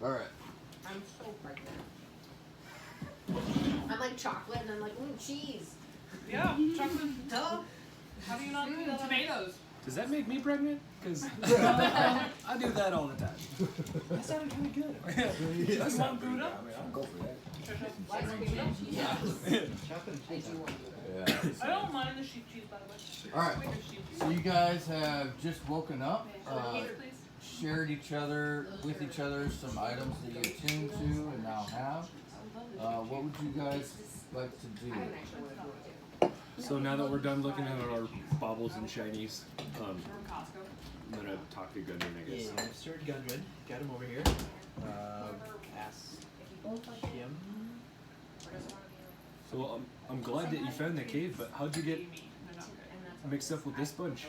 All right. I'm so pregnant. I'm like chocolate, and I'm like, ooh, cheese. Yeah, chocolate. Duh. How do you not do tomatoes? Does that make me pregnant? Because I do that all the time. That sounded kind of good. That's You not want good. Buddha? I mean, I'll go for that. Light cream cheese. Yeah. Chocolate and I cheese. do want to. Yeah. I don't mind the sheep cheese, by the way. All right. Sweeter sheep cheese. So you guys have just woken up. Here, please. Shared with each other some items that you attuned to and now have. What would you guys like to do? I haven't actually wanted to do it. So now that we're done looking at our baubles and shinies, From Costco. I'm gonna talk to Gundren, I guess. Yeah, Sir Gundren. Got him over here. Ask him. So I'm glad that you found the cave, but how'd you get mixed up with this bunch?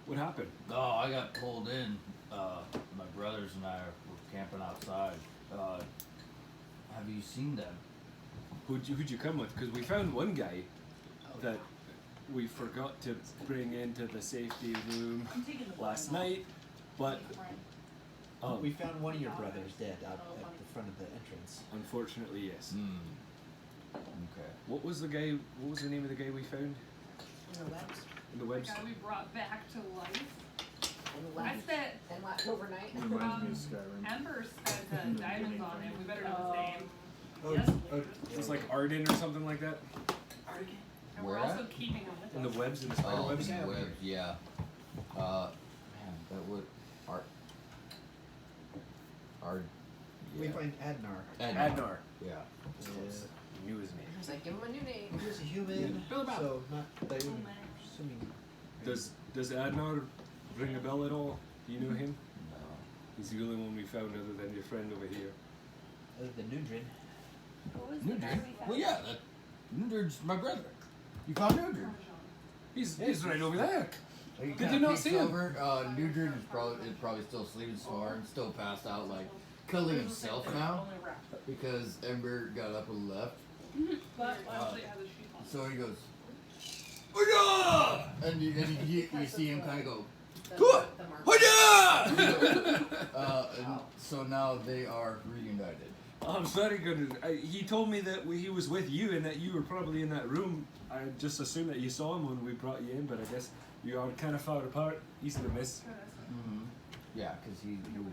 What happened? Oh, I got pulled in. My brothers and I were camping outside. Have you seen them? Who'd you come with? Because we found one guy that we forgot to bring into the safety room last night, but We found one of your brothers dead out at the front of the entrance. unfortunately, yes. Okay. What was the name of the guy we found In the webs. in the The webs? guy we brought back to life. And I left. spent And left overnight. Reminds me of Skyrim. Amber spent diamonds on him. We better know his name. It was like Arden or something like that. And Where we're also at? keeping him with In the us. webs, in the spider Oh, webs. the web, yeah. Man, that would art. We find Adnar. Adnar. Yeah. Knew his name. I was like, give him a new name. He was a human, Fill him out. so not that you assuming. Does Adnar ring a bell at all? Do you know him? No. He's the only one we found other than your friend over here. Other than Nundrin. What was the guy Nudrid? we found? Well, yeah. Nudrid's my brother. You found Nudrid. He's right over there. Like, Did you not see him? Nudrid is probably still sleeping smart, still passed out, like killing himself now because Ember got up and left. But actually, it has a sheep on it. So he goes, "Hoya!" and you see him kind of go, The, "Good, the mark. Hoya!" And so now they are reunited. I'm sorry, Gunnar. He told me that he was with you and that you were probably in that room. I just assumed that you saw him when we brought you in, but I guess you are kind of far apart, east of the mist. Mm-hmm. Yeah, because he was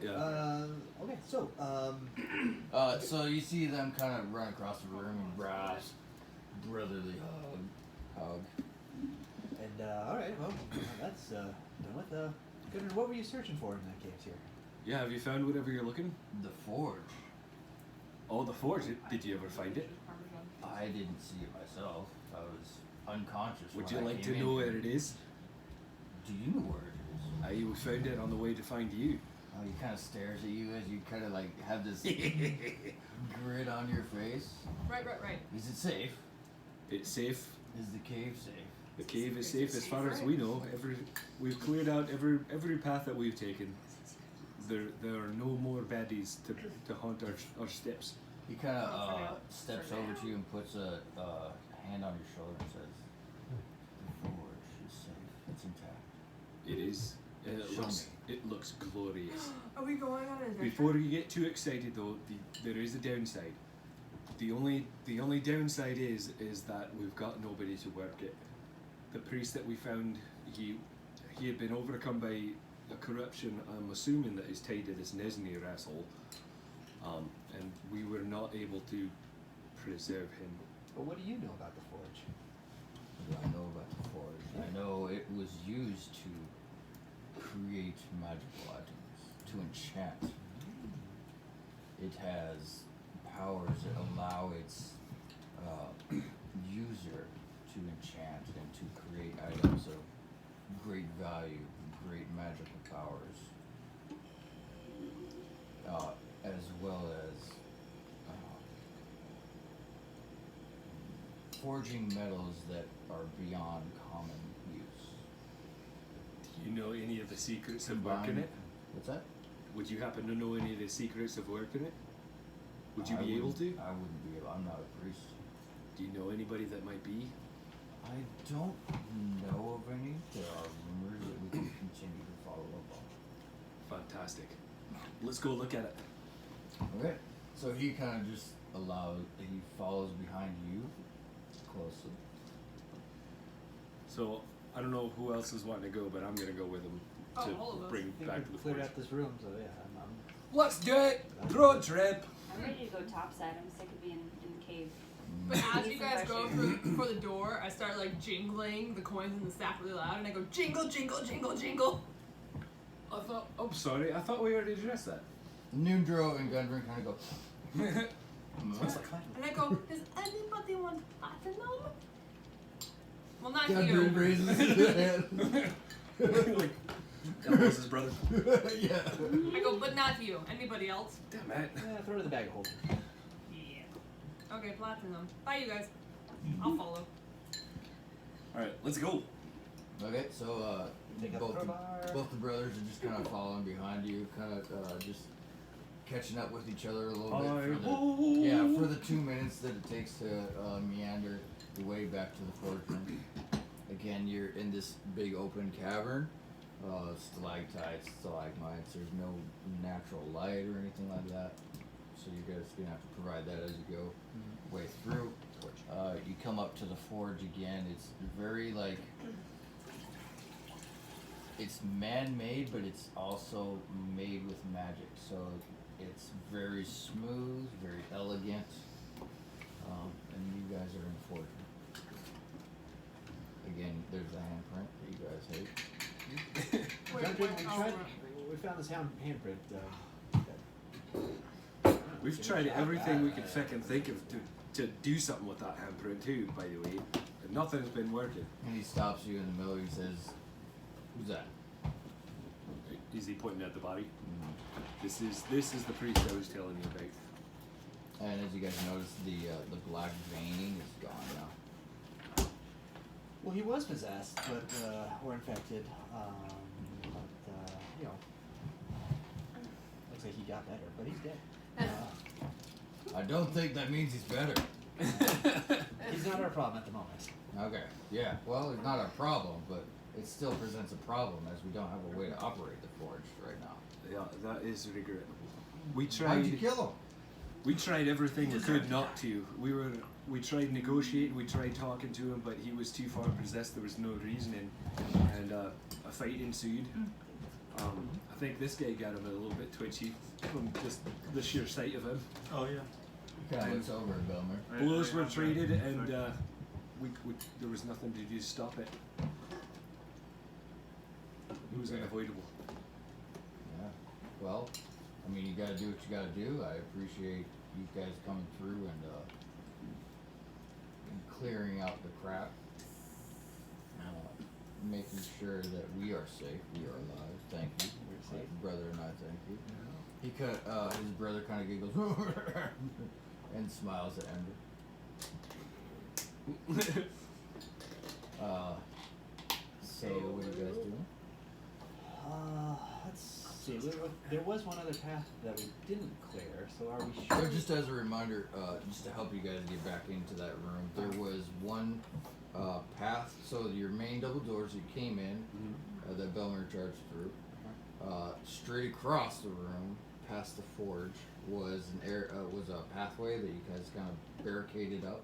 Yeah. Okay, so so you see them kind of run across the room and grasp, brotherly hug. and all right, well that's done with. Gundren, what were you searching for in that caves here? Yeah, have you found whatever you're looking? The forge. Oh, the forge. Did you ever find it? I didn't see it myself. I was unconscious. Would when you I like came to in know where here. it is? Do you know where it is? We found it on the way to find you. Oh, he kind of stares at you as you kind of like have this grin on your face. Right. Is it safe? It's safe. Is the cave safe? The cave is safe as far as we know. We've cleared out every path that we've taken. There are no more baddies to haunt our steps. He kind of steps over to you and puts a hand on your shoulder and says, "The forge is safe. It's intact." It is. Show It looks glorious. Are we going on an adventure? Before you get too excited, though, there is a downside. The only downside is that we've got nobody to work it. The priest that we found, he had been overcome by a corruption. I'm assuming that is tied to this Nesnir asshole, and we were not able to preserve him. But what do you know about the forge? What do I know about the forge? I know it was used to create magical items, to enchant. It has powers that allow its user to enchant and to create items of great value, great magical powers, as well as forging metals that are beyond common use. Do you know any of the secrets of Combined- working it? What's that? Would you happen to know any of the secrets of working it? Would you I be able wouldn't- to? I wouldn't be able. I'm not a priest. Do you know anybody that might be? I don't know of any. There are rumors that we can continue to follow up on. Fantastic. Let's go look at it. Okay. So he kind of just he follows behind you closely. So I don't know who else is wanting to go, but I'm gonna go with him Oh, to all of us. bring I think back to we the cleared forge. out this room, so yeah, I'm Let's do it. Road trip. I'm ready to go topside. I'm sick of being in the cave. But as Need you some guys fresh go air. for the door, I start like jingling the coins in the sack really loud, and I go jingle, jingle, jingle, jingle. I thought. Oh, sorry. I thought we already addressed that. Nundro and Gundren kind of go. Smells like platinum. And I go, does anybody want platinum? Well, not Gundren you. raises his hand. Like, that was his brother. Yeah. I go, but not you. Anybody else? Damn it. Yeah, throw it in the bag of holding. Yeah. Okay, platinum. Bye, you guys. I'll follow. All right, let's go. Okay, so Take out the both crowbar. both the brothers are just kind of following behind you, kind of just catching up with each other a little bit. For the 2 minutes that it takes to meander the way back to the forge room. Again, you're in this big open cavern, stalactites, stalagmites. There's no natural light or anything like that, so you guys are gonna have to provide that as you go way through. You come up to the forge again. It's very like it's man-made, but it's also made with magic. So it's very smooth, very elegant, and you guys are in the forge. Again, there's a handprint that you guys hate. We found this handprint. We've tried everything we could fucking think of to do something with that handprint too, by the way. And nothing's been working. And he stops you in the middle. He says, "Who's that?" Is he pointing at the body? Mhm. This is the priest I was telling you about. And as you guys notice, the black veining is gone now. Well, he was possessed, but or infected. You know, looks like he got better, but he's dead. I don't think that means he's better. He's not our problem at the moment. Okay. Yeah. Well, it's not a problem, but it still presents a problem as we don't have a way to operate the forge right now. Yeah, that is regrettable. We Why'd you tried. kill him? We tried everything we could not to. We tried negotiating. We tried talking to him, but he was too far possessed. There was no reasoning, and a fight ensued. I think this guy got him a little bit twitchy from just the sheer sight of him. Oh yeah. Kind of looks over at Belmer. Blows were traded, and we there was nothing to do to stop it. It was Okay. unavoidable. Yeah. Well, I mean, you gotta do what you gotta do. I appreciate you guys coming through and clearing out the crap. Making sure that we are safe, we are alive. Thank you. We're safe. Brother and I thank you. He his brother kind of giggles and smiles at Ember. So what are you guys doing? Let's see. There was one other path that we didn't clear. So are we So sure? just as a reminder, just to help you guys get back into that room, there was one path. So your main double doors that you came in, that Belmer charged through, straight across the room, past the forge, was was a pathway that you guys kind of barricaded up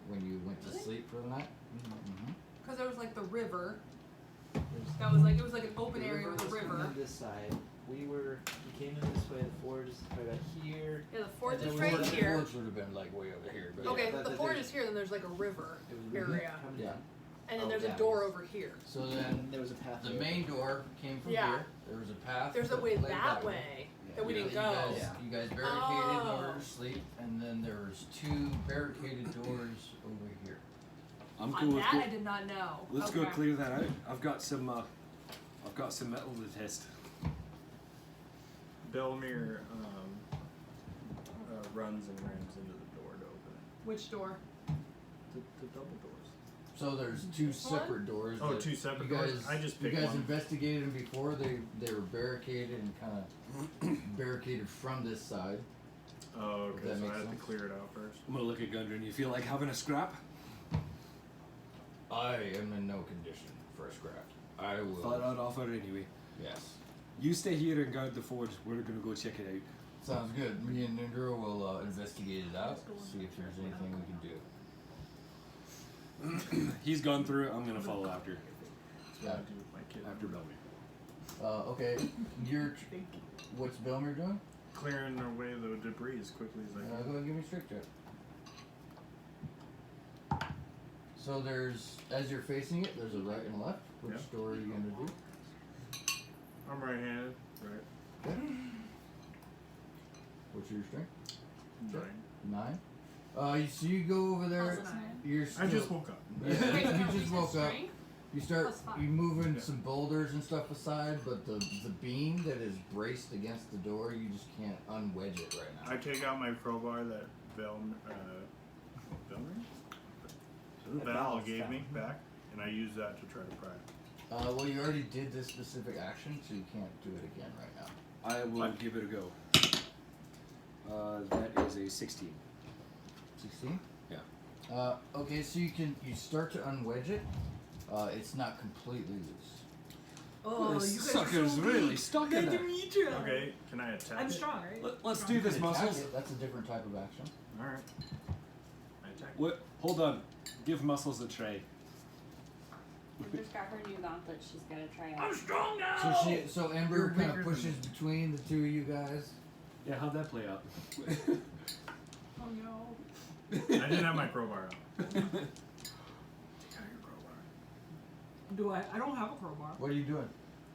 when you went to sleep for the night. Mm-hmm. Because there was like the river. There's- That was like, it was like an open the area with a was coming river. on this side. We came in this way. The forge is right about here. Yeah, the forge And is then we right were- here. The forge would have been like way over here. But Okay, but the there's- forge is here, then there's like a river It was really area. coming Yeah. in. And then Oh, there's yeah. a door over here. So And then there was a path. the there. main door came from Yeah. here. There was a path. There's a that way led that way that we Yeah, didn't that go. You guys, Yeah. you guys barricaded in order Oh. to sleep, and then there was two barricaded doors over here. I'm On cool with that I did not know. Let's Okay. go clear that out. I've got some metal to test. Belmir runs and rams into the door to open it. Which door? The double doors. So there's two This one? separate doors. Oh, that two separate you doors? guys, I just you picked guys one. investigated them before. They were barricaded and kind of barricaded from this side. Oh, Does okay. that So make I have to sense? clear it out first. I'm gonna look at Gundren. You feel like having a scrap? I am in no condition for a scrap. I will. Thought I'd offer anyway. Yes. You stay here and guard the forge. We're gonna go check it out. Sounds good. Me and Nindra will investigate it out, see if there's anything we can do. He's gone through it. I'm gonna follow after. That's what I do with my kid. After Belmy. Okay, what's Belmer doing? Clearing away the debris as quickly as I Go can. ahead and give me a strength check. So there's, as you're facing it, there's a right and a left. Which Yeah. door are you gonna do? I'm right-handed. Right. Okay. What's your strength? 9. 9. So you go over there. Plus 9. You're still, I just woke up. Yeah, Wait, you no, just said woke up. strength? You start, Plus 5. you moving Yeah. some boulders and stuff aside, but the beam that is braced against the door, you just can't unwedge it right now. I take out my crowbar that Val gave me back, and I use that to try to pry it. Well, you already did this specific action, so you can't do it again right now. I will What? give it a go. That is a 16. 16? Yeah. Okay, so you start to unwedge it. It's not completely loose. Oh, This you guys sucker's are so really weak. stuck in Nice to there. meet you. Okay, can I attack I'm it? strong, right? Let's Strong. do this, You can attack muscles. it, that's a different type of action. Alright. I attack it. What? Hold on. Give muscles a try. Amber's got her new gauntlet she's gotta try out. I'm strong now. So Amber You're kind of weaker pushes between the two of you guys. Yeah, how'd that play out? Oh no. I didn't have my crowbar out. Take out your crowbar. I don't have a crowbar. What are you doing?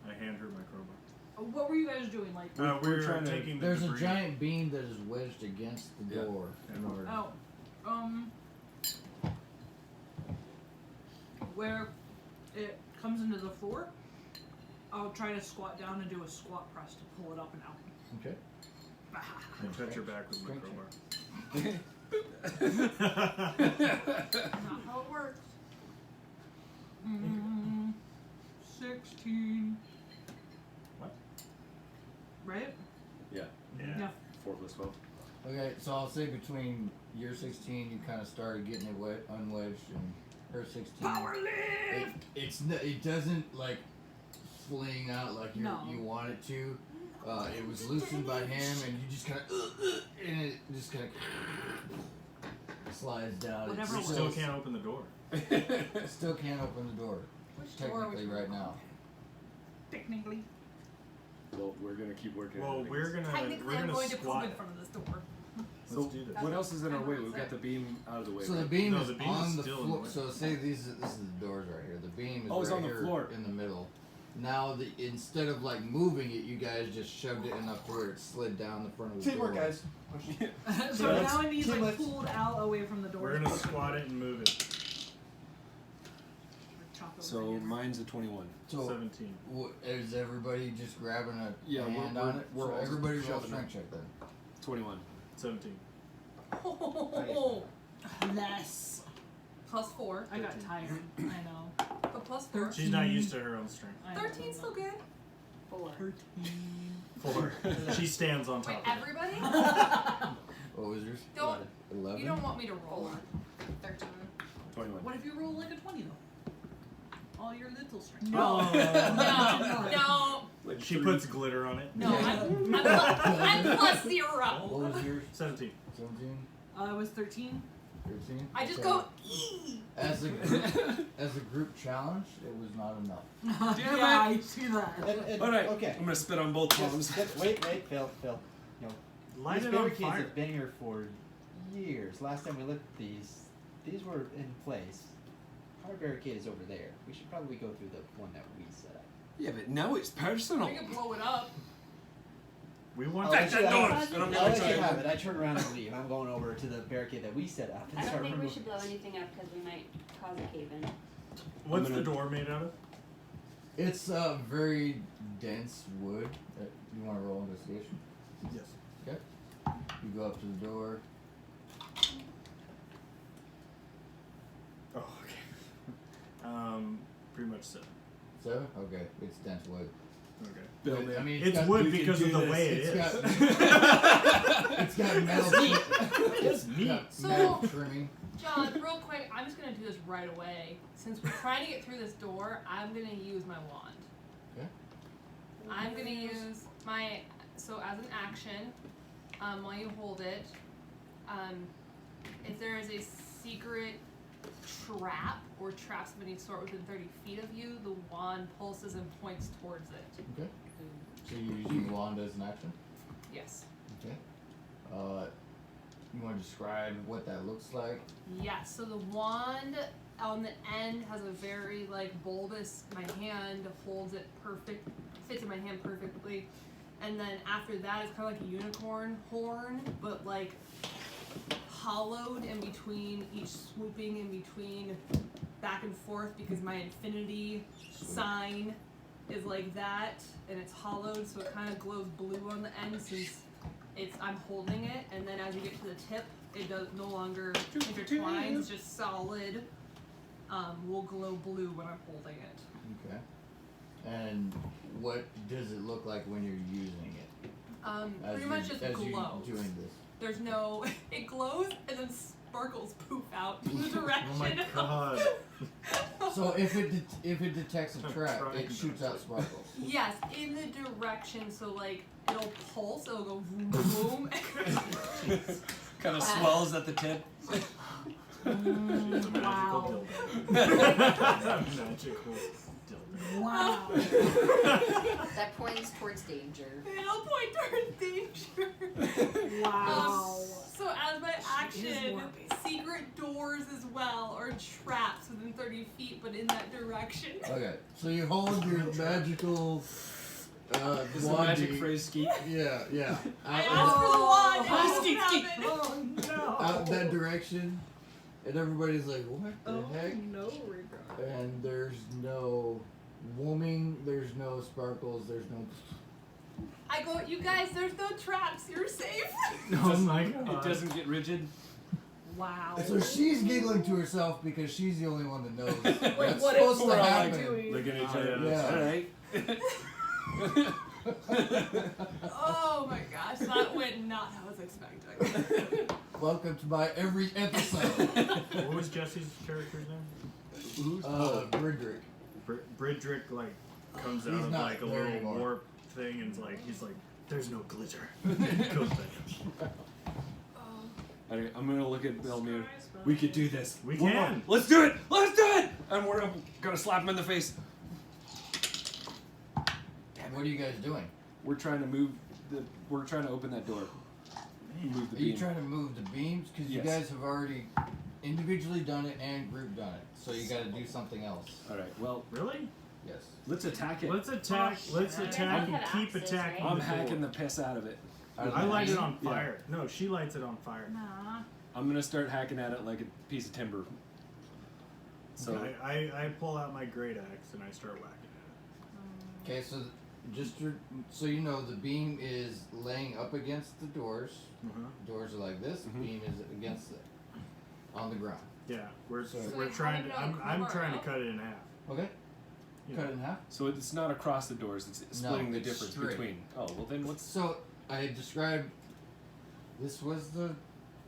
I hand her my crowbar. What were you guys doing? Like, We're trying to- taking the There's a debris. giant beam that is wedged against the Yeah. door. In order. Where it comes into the floor, I'll try to squat down and do a squat press to pull it up and out. Okay. I touch her back with my Strength crowbar. Not how it works. 16. What? Right? Yeah. Yeah. 4 plus 12. Okay, so I'll say between your 16, you kind of started getting it unwedged, and her 16. It doesn't like fling out like No. you want it to. It was loosened by him, and you just kind of and it just kind of slides down. Whatever It Still can't open the door. Still can't open the door. Which door are we Technically, right now. Technically. Well, we're gonna keep working. Well, on it. we're Technically, I'm gonna going to poop squat. in front of this door. So Let's do this. what else is in our That's way? what We've I'm got the beam out of the way. So right? the beam No, is the beam on is the still in floor. the way. So say this is the doors right here. The beam is Oh, it's right on the here floor. in the middle. Now instead of like moving it, you guys just shoved it enough to where it slid down the front of the Teamwork, door. guys. So Yeah. now it needs Team like lift. pulled out away from the door. We're gonna squat it and move it. Chop over So here. mine's a 21. So 17. is everybody just grabbing a Yeah, hand we're- on it? we're So all everybody roll shoving strength check then. 21. 17. Oh, less. Plus 4. I got 13. tired. I know. But plus 4. She's not used to her own strength. I know. 13 still good. 4. 4. She stands on Wait, top of it. everybody? What was yours? Don't- 11. You don't want me to roll. 13. 21. What if you roll like a 20 though? All your little strength. No. No. Like She 3. puts glitter on it. No. I'm plus 0. What was yours? 17. 17? It was 13. 13? I just Okay. go E. As a group challenge, it was not enough. Damn yeah, it. I see that. All right. Okay. I'm gonna spit on both palms. Wait, Phil. You know, Light these it on barricades fire. have been here for years. Last time we looked at these were in place. Our barricade is over there. We should probably go through the one that we set up. Yeah, but now it's personal. We can blow it up. We want I'll to let that you door. have it. And I'm I'll gonna let try you and- have it. I turn around and leave. I'm going over to the barricade that we set up and I don't start think we removing. should blow anything up because we might cause a cave-in. What's I'm the gonna- door made out of? It's very dense wood. You want to roll investigation? Yes. Okay. You go up to the door. Oh, okay. Pretty much 7. 7? Okay. It's dense wood. Okay. Bill, But, man. I mean, It's got, wood you can because of do the this. way it it's is. got it's got metal. It's neat. got So- metal trimming. John, real quick, I'm just gonna do this right away. Since we're trying to get through this door, I'm gonna use my wand. Okay. I'm gonna use my so as an action, while you hold it, if there is a secret trap or traps of any sort within 30 feet of you, the wand pulses and points towards it. Okay. So you're using the wand as an action? Yes. Okay. You want to describe what that looks like? Yes. So the wand on the end has a very bulbous. My hand holds it perfect, fits in my hand perfectly, and then after that it's kind of like a unicorn horn, but hollowed in between, each swooping in between, back and forth because my infinity sign is like that, and it's hollowed, so it kind of glows blue on the end since I'm holding it, and then as you get to the tip, it does no longer intertwine. It's just solid. Will glow blue when I'm holding it. Okay. And what does it look like when you're using it? Pretty much just as glows. you're doing this. There's no. It glows and then sparkles poof out in the direction. Oh my god. So if it detects a I'm trap, trying it shoots not out to. sparkles. Yes, in the direction. So it'll pulse. It'll go boom boom. Kind of swells at the tip. It's a Wow. magical dildo. Wow. That points towards danger. It'll point towards danger. Wow. So as my She is action, warping. secret doors as well, or traps within 30 feet, but in that direction. Okay. So you hold your magical This is a wand. magic phrase, Skeet. Yeah, yeah. I Out, asked for the wand. Oh, It skeet, won't skeet. happen. Oh no. out that direction, and everybody's like, "What the Oh heck?" no, regard. And there's no wombing, there's no sparkles, there's no. I go, you guys, there's no traps. You're safe. Oh my It god. doesn't get rigid. Wow. So she's giggling to herself because she's the only one that knows that's what supposed is to we're all happen. Looking at each Oh, other. yeah. Alright. Oh my gosh, that went not how I was expecting. Welcome to my every episode. What was Jesse's character's name? Bridrick. Bridrick comes out He's of not a there little anymore. warp thing and he's like, there's no glitter. And goes back. Alright, I'm gonna look at Belmere. We could do this. We One more. can. Let's do it! Let's do it! And we're gonna slap him in the face. What are you guys doing? We're trying to move we're trying to open that door. Move the Are you beam. trying to move the beams? Because you Yes. guys have already individually done it and group done it. So you got to do something else. Alright, well, Really? Yes. let's attack it. Let's attack. Oh, Let's shit. attack You and guys keep had axes, attacking. right? I'm the door. hacking the piss out of it. I light it on Yeah. fire. No, she lights it on fire. Nah. I'm gonna start hacking at it like a piece of timber. So I pull out my great axe and I start whacking at Okay, so so you know, the beam is laying up against the doors. it. Doors are like this. Mhm. Beam is against it, on the ground. Yeah, we're So- we're wait, trying how to. do you know I'm it's trying to up? cut it in half. Okay. You Cut know. it in half. so it's not across the doors, it's splitting the it's difference straight. between. Oh, well then what's So I described. This was the.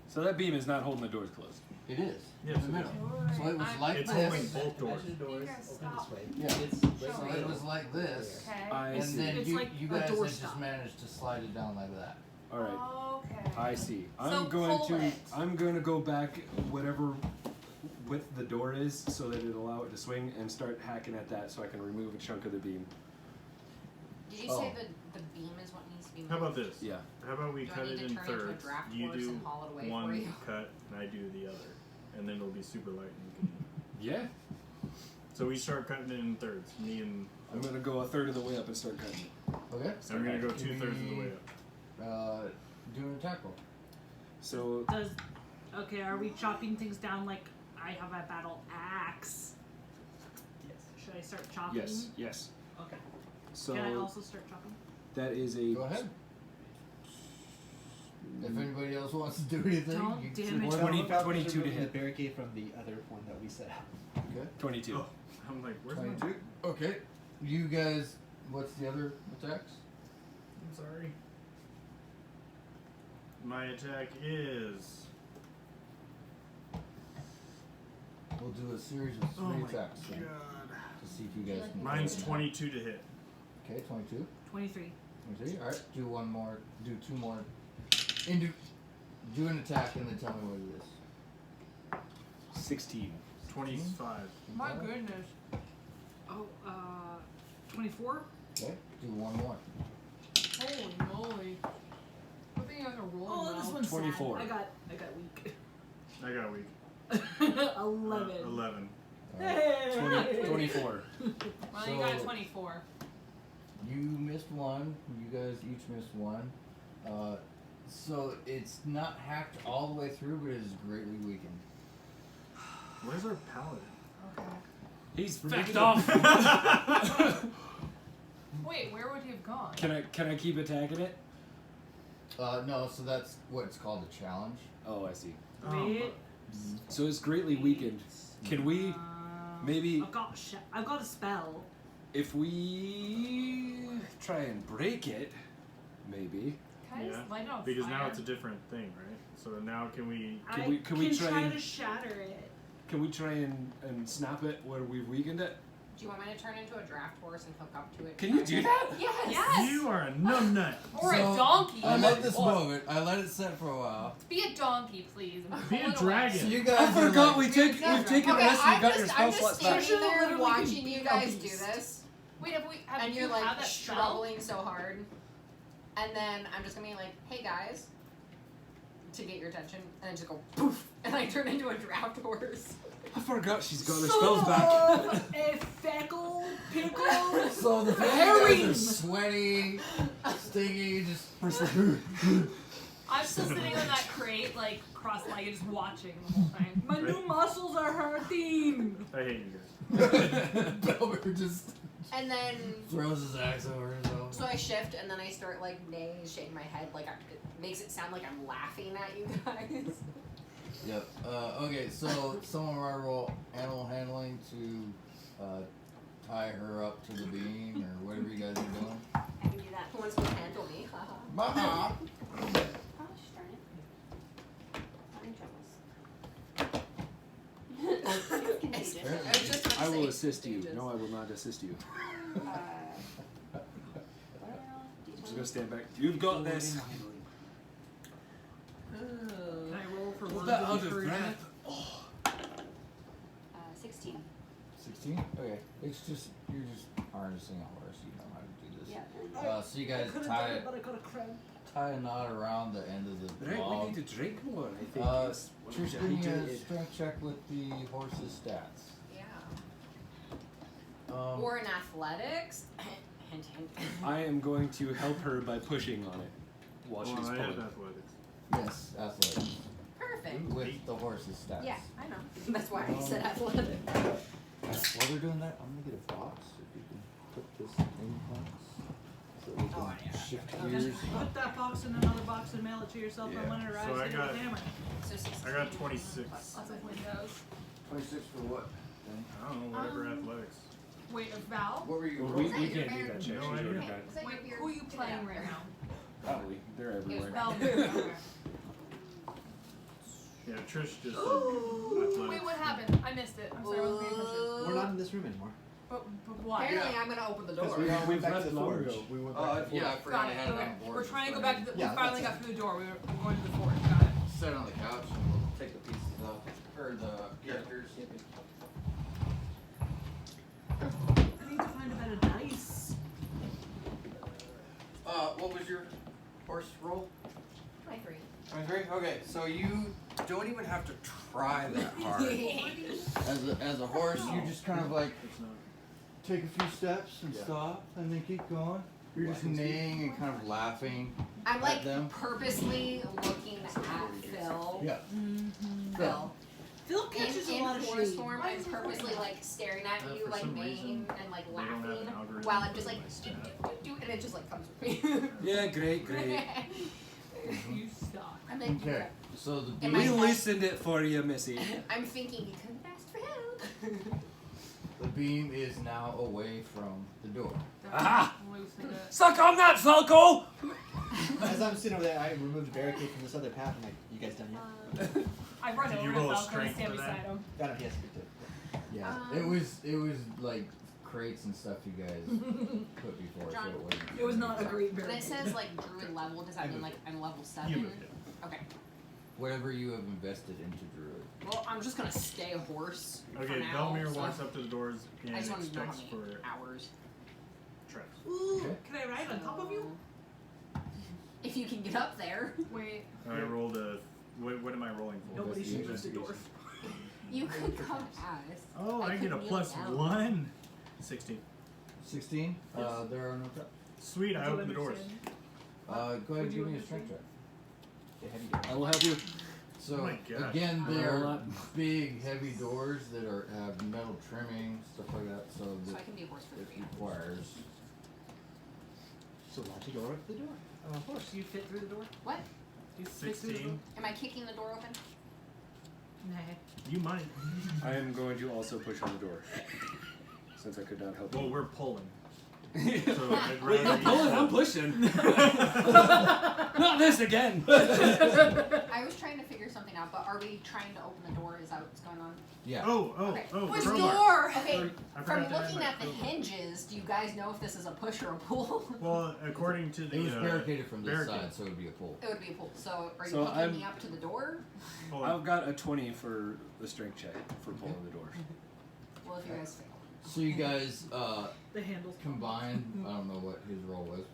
so that beam is not holding the doors closed. It is Yes, in the it middle. is. So it was I'm- like It's this. holding both doors. Imagine the doors You guys open stop. this way. Yeah. It's right So in the it middle. was like this. Okay. I And see. then It's you, like you a guys had door just stop. managed to slide it down like that. Alright. Okay. I see. So I'm going pull to it. I'm going to go back whatever width the door is so that it'll allow it to swing and start hacking at that so I can remove a chunk of the beam. Did you Oh. say the beam is what needs to be moved? How about this? Yeah. How about we Do I cut need it to in turn into a thirds? draft You horse do and haul it away for one you? cut and I do the other, and then it'll be super light. And you Yeah. can... So we start cutting it in thirds. Me and I'm going to go a third of the way up and start cutting it. Okay. so I'm gonna go Give 2/3 of the me, way up. Do an attack roll. So Okay, are we chopping things down like I have a battle axe? Yes. Should I start chopping? yes. Okay. So Can I also start chopping? that is a Go ahead. If anybody else wants to do anything, Don't you damage what- 20 What about 22 to removing hit. the barricade from the other one that we set up. Okay. 22. Oh, I'm like, where's my? 22. Okay. You guys, what's the other attacks? I'm sorry. My attack is. We'll do a series of three attacks then, to see if you guys can. Mine's do it. 22 to hit. Okay, 22. 23. Okay, alright, do one more, do two more. Do an attack and then tell me what it is. 16. 25. My goodness. Oh, 24? Okay, do one more. Holy moly. Good thing you guys are rolling Oh, this well. one's 24. sad. I got weak. I got a week. 11. 11. Alright. 24. Well, you got So- 24. You missed one. You guys each missed one. So it's not hacked all the way through, but it is greatly weakened. Where's our paladin? Okay. He's fecked off. Wait, where would he have gone? Can I keep attacking it? No, so that's what it's called a challenge. Oh, I see. Wait. So it's greatly weakened. Can we, maybe, I've got a spell. if we try and break it, maybe. Can I just light it on Because fire? now it's a different thing, right? So now can we? Can we try try and- to shatter it. Can we try and snap it where we've weakened it? Do you want me to turn into a draft horse and hook up to it? Can you do that? Yes. Yes! You are a numbnut. Or So, a donkey. I love this Or- moment. I let it set for a while. Be a donkey, please. and Be pull a it away. dragon. So you I guys are forgot like, we've taken Okay, a rest and you I'm got your just, spell I'm just slots back. standing there Literally watching can you be guys do obese. this, Wait, have and you you're have like that spell? struggling so hard, and then I'm just gonna be like, "Hey guys," to get your attention, and then just go poof, and I turn into a draft horse. I forgot she's got her spells back. A feckle pickle. so the fact that you guys are sweaty, stinky, just. I'm still sitting on that crate, like cross-legged, just watching the whole time. My new muscles are hurting. I hate you guys. Belver just And then, throws his axe over himself. so I shift, and then I start like neighing, shaking my head, like it makes it sound like I'm laughing at you guys. Yep. Okay, so someone want to roll animal handling to tie her up to the beam or whatever you guys are doing. I can do that. Who wants to handle me? Haha. Mama! Oh, darn it. It's just I will say assist you. stages. No, I will not assist you. What are I'm just gonna stand back. You've got this. Can I roll for one? That out of for breath. 16. 16? Okay. It's just, you're just harnessing a horse. You know how to do this. Yeah. So you I guys could have done tie, it, but I got a cramp. tie a knot around the end of the Right, log. we need to drink more. I think. Trish, It's give me a hydrated. strength check with the horse's stats. Yeah. Um, Or in athletics. Hint, hint. I am going to help her by pushing on it while Well, she's I have pulling. athletics. yes, athletics. Perfect. With the horse's stats. Yeah, I know. That's why I said athletic. While they're doing that, I'm gonna get a box. If you can put this in box. So we can Oh, yeah. shift Oh, gears. Just put that box in another box and mail it to yourself. Yeah. And when it arrives, So I hit it got- with a hammer. So 16 I got 26. plus Lots of 7. windows. 26 for what? I don't know, whatever athletics. Wait, Val? What were you Well, rolling? we can't do that check. No She's idea. already got. Was that Wait, your beard? who are you Get it playing out right there. now? Probably. They're everywhere. Val. Yeah, Trish just said Wait, athletics. what happened? I missed it. I'm sorry, I wasn't paying attention. We're not in this room anymore. But why? Apparently, I'm gonna open the door. we went We've back to left the long forge. ago. We went back to the Yeah, I forge. forgot Got I it. had it Okay. on board. We're trying to go but back to the. Yeah, we finally that's got through the door. I'm going to the forge. Got it. Sit on the couch and we'll take the pieces off. Or the characters. I need to find a better dice. What was your horse roll? 23. 23? Okay, so you don't even have to try that hard. As a horse, you just kind of like It's not. take a few steps and Yeah. stop and then keep going. You're just Walking speed. neighing and kind of laughing I'm at like them. purposely looking at Phil. Yeah. Phil. Phil catches a In lot of horse shade. form, Why I'm is he purposely doing like staring at you, for like some neighing reason, and like they don't have laughing, an algorithm while I'm for just like my stat. do, and it just like comes with me. Yeah, great, great. You suck. I'm like, Okay. So the In We my beam, head- listened it for you, Missy. I'm thinking you could have asked for help. the beam is now away from the door. Ah! Loosen it. Suck on that, Falco! As I'm sitting over there, I removed the barricade from this other path. I'm like, you guys done yet? I run Did over you to roll a Falco and strength stand for that? beside him. Got him. He has to be too. Yeah. Um, it was like crates and stuff you guys put before, John, so it wasn't. It was not a great When it barricade. says like druid level, does that mean like I'm level 7? You moved it. Okay. Whatever you have invested into druid. Well, I'm just gonna stay a horse. for Okay, now, Belmir so walks up to the doors and I just want to know how expects many for hours. traps. Ooh, Okay. can I ride on top of you? If you can get up there, Wait. I rolled a. What am I rolling for? Nobody should use the Investigation. dwarf. you could come as. Oh, I get a could kneel plus down. 1. 16. 16. Yes. There are no traps. Sweet, I Don't open the doors. understand. Go ahead Would and you give me a strength understand? check. Yeah, how do you I will help you. So Oh my gosh. again, I they will are not- big, heavy doors that have metal trimming, stuff like that. So So that I can be a horse for it 3 hours. requires. So launch a door up the door. Oh, of course, you fit through the door. What? You fit through the 16. door. Am I kicking the door open? Nah. You might. I am going to also push on the door. Since I could not help Well, you. we're pulling. So I'd Wait, rather not you- pulling, I'm pushing. Not this again. I was trying to figure something out, but are we trying to open the door? Is that what's going on? Yeah. Okay. Which crowbar. door? Okay, I from forgot to add looking my at the crowbar. hinges, do you guys know if this is a push or a pull? Well, according to the. It was barricaded from this barricade. side, so it would be a pull. It would be a pull. So are you So hooking I'm- me up to the door? Hold I've on. got a 20 for the strength check for pulling the door. Well, if you guys fail. So you guys The handles. combine. I don't know what his roll was.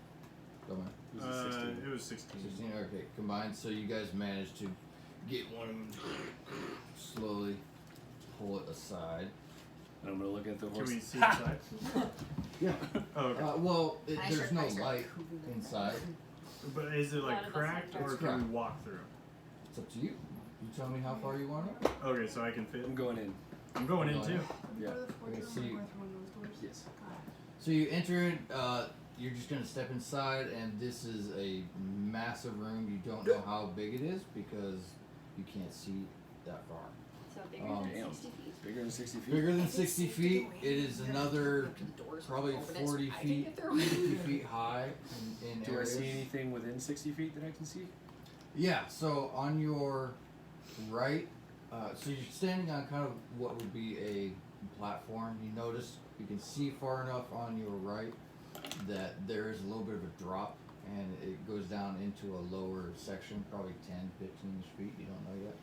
Don't matter. It was a 16. It was 16. 16. Okay, combined. So you guys managed to get one of them slowly pull it aside. And I'm gonna look at the Can horse. we see inside? Yeah. Oh, okay. Well, I there's start- no I start light cooking them inside. But is it None like of us cracked have or dark. can we It's walk through? It's up to you. You tell me how far you want it. Okay, so I can fit. I'm going in. I'm going in Going too. in. Yeah. Okay, so you, Yes. so you enter it. You're just gonna step inside, and this is a massive room. You don't know how big it is because you can't see that far. So bigger Damn. than 60 feet. Bigger than 60 feet. Bigger than 60 feet. It is another Open the doors, probably open it so 40 I can feet, get through. 50 feet high in Do I areas. see anything within 60 feet that I can see? Yeah, so on your right, so you're standing on kind of what would be a platform. You notice you can see far enough on your right that there is a little bit of a drop and it goes down into a lower section, probably 10, 15 feet, you don't know yet.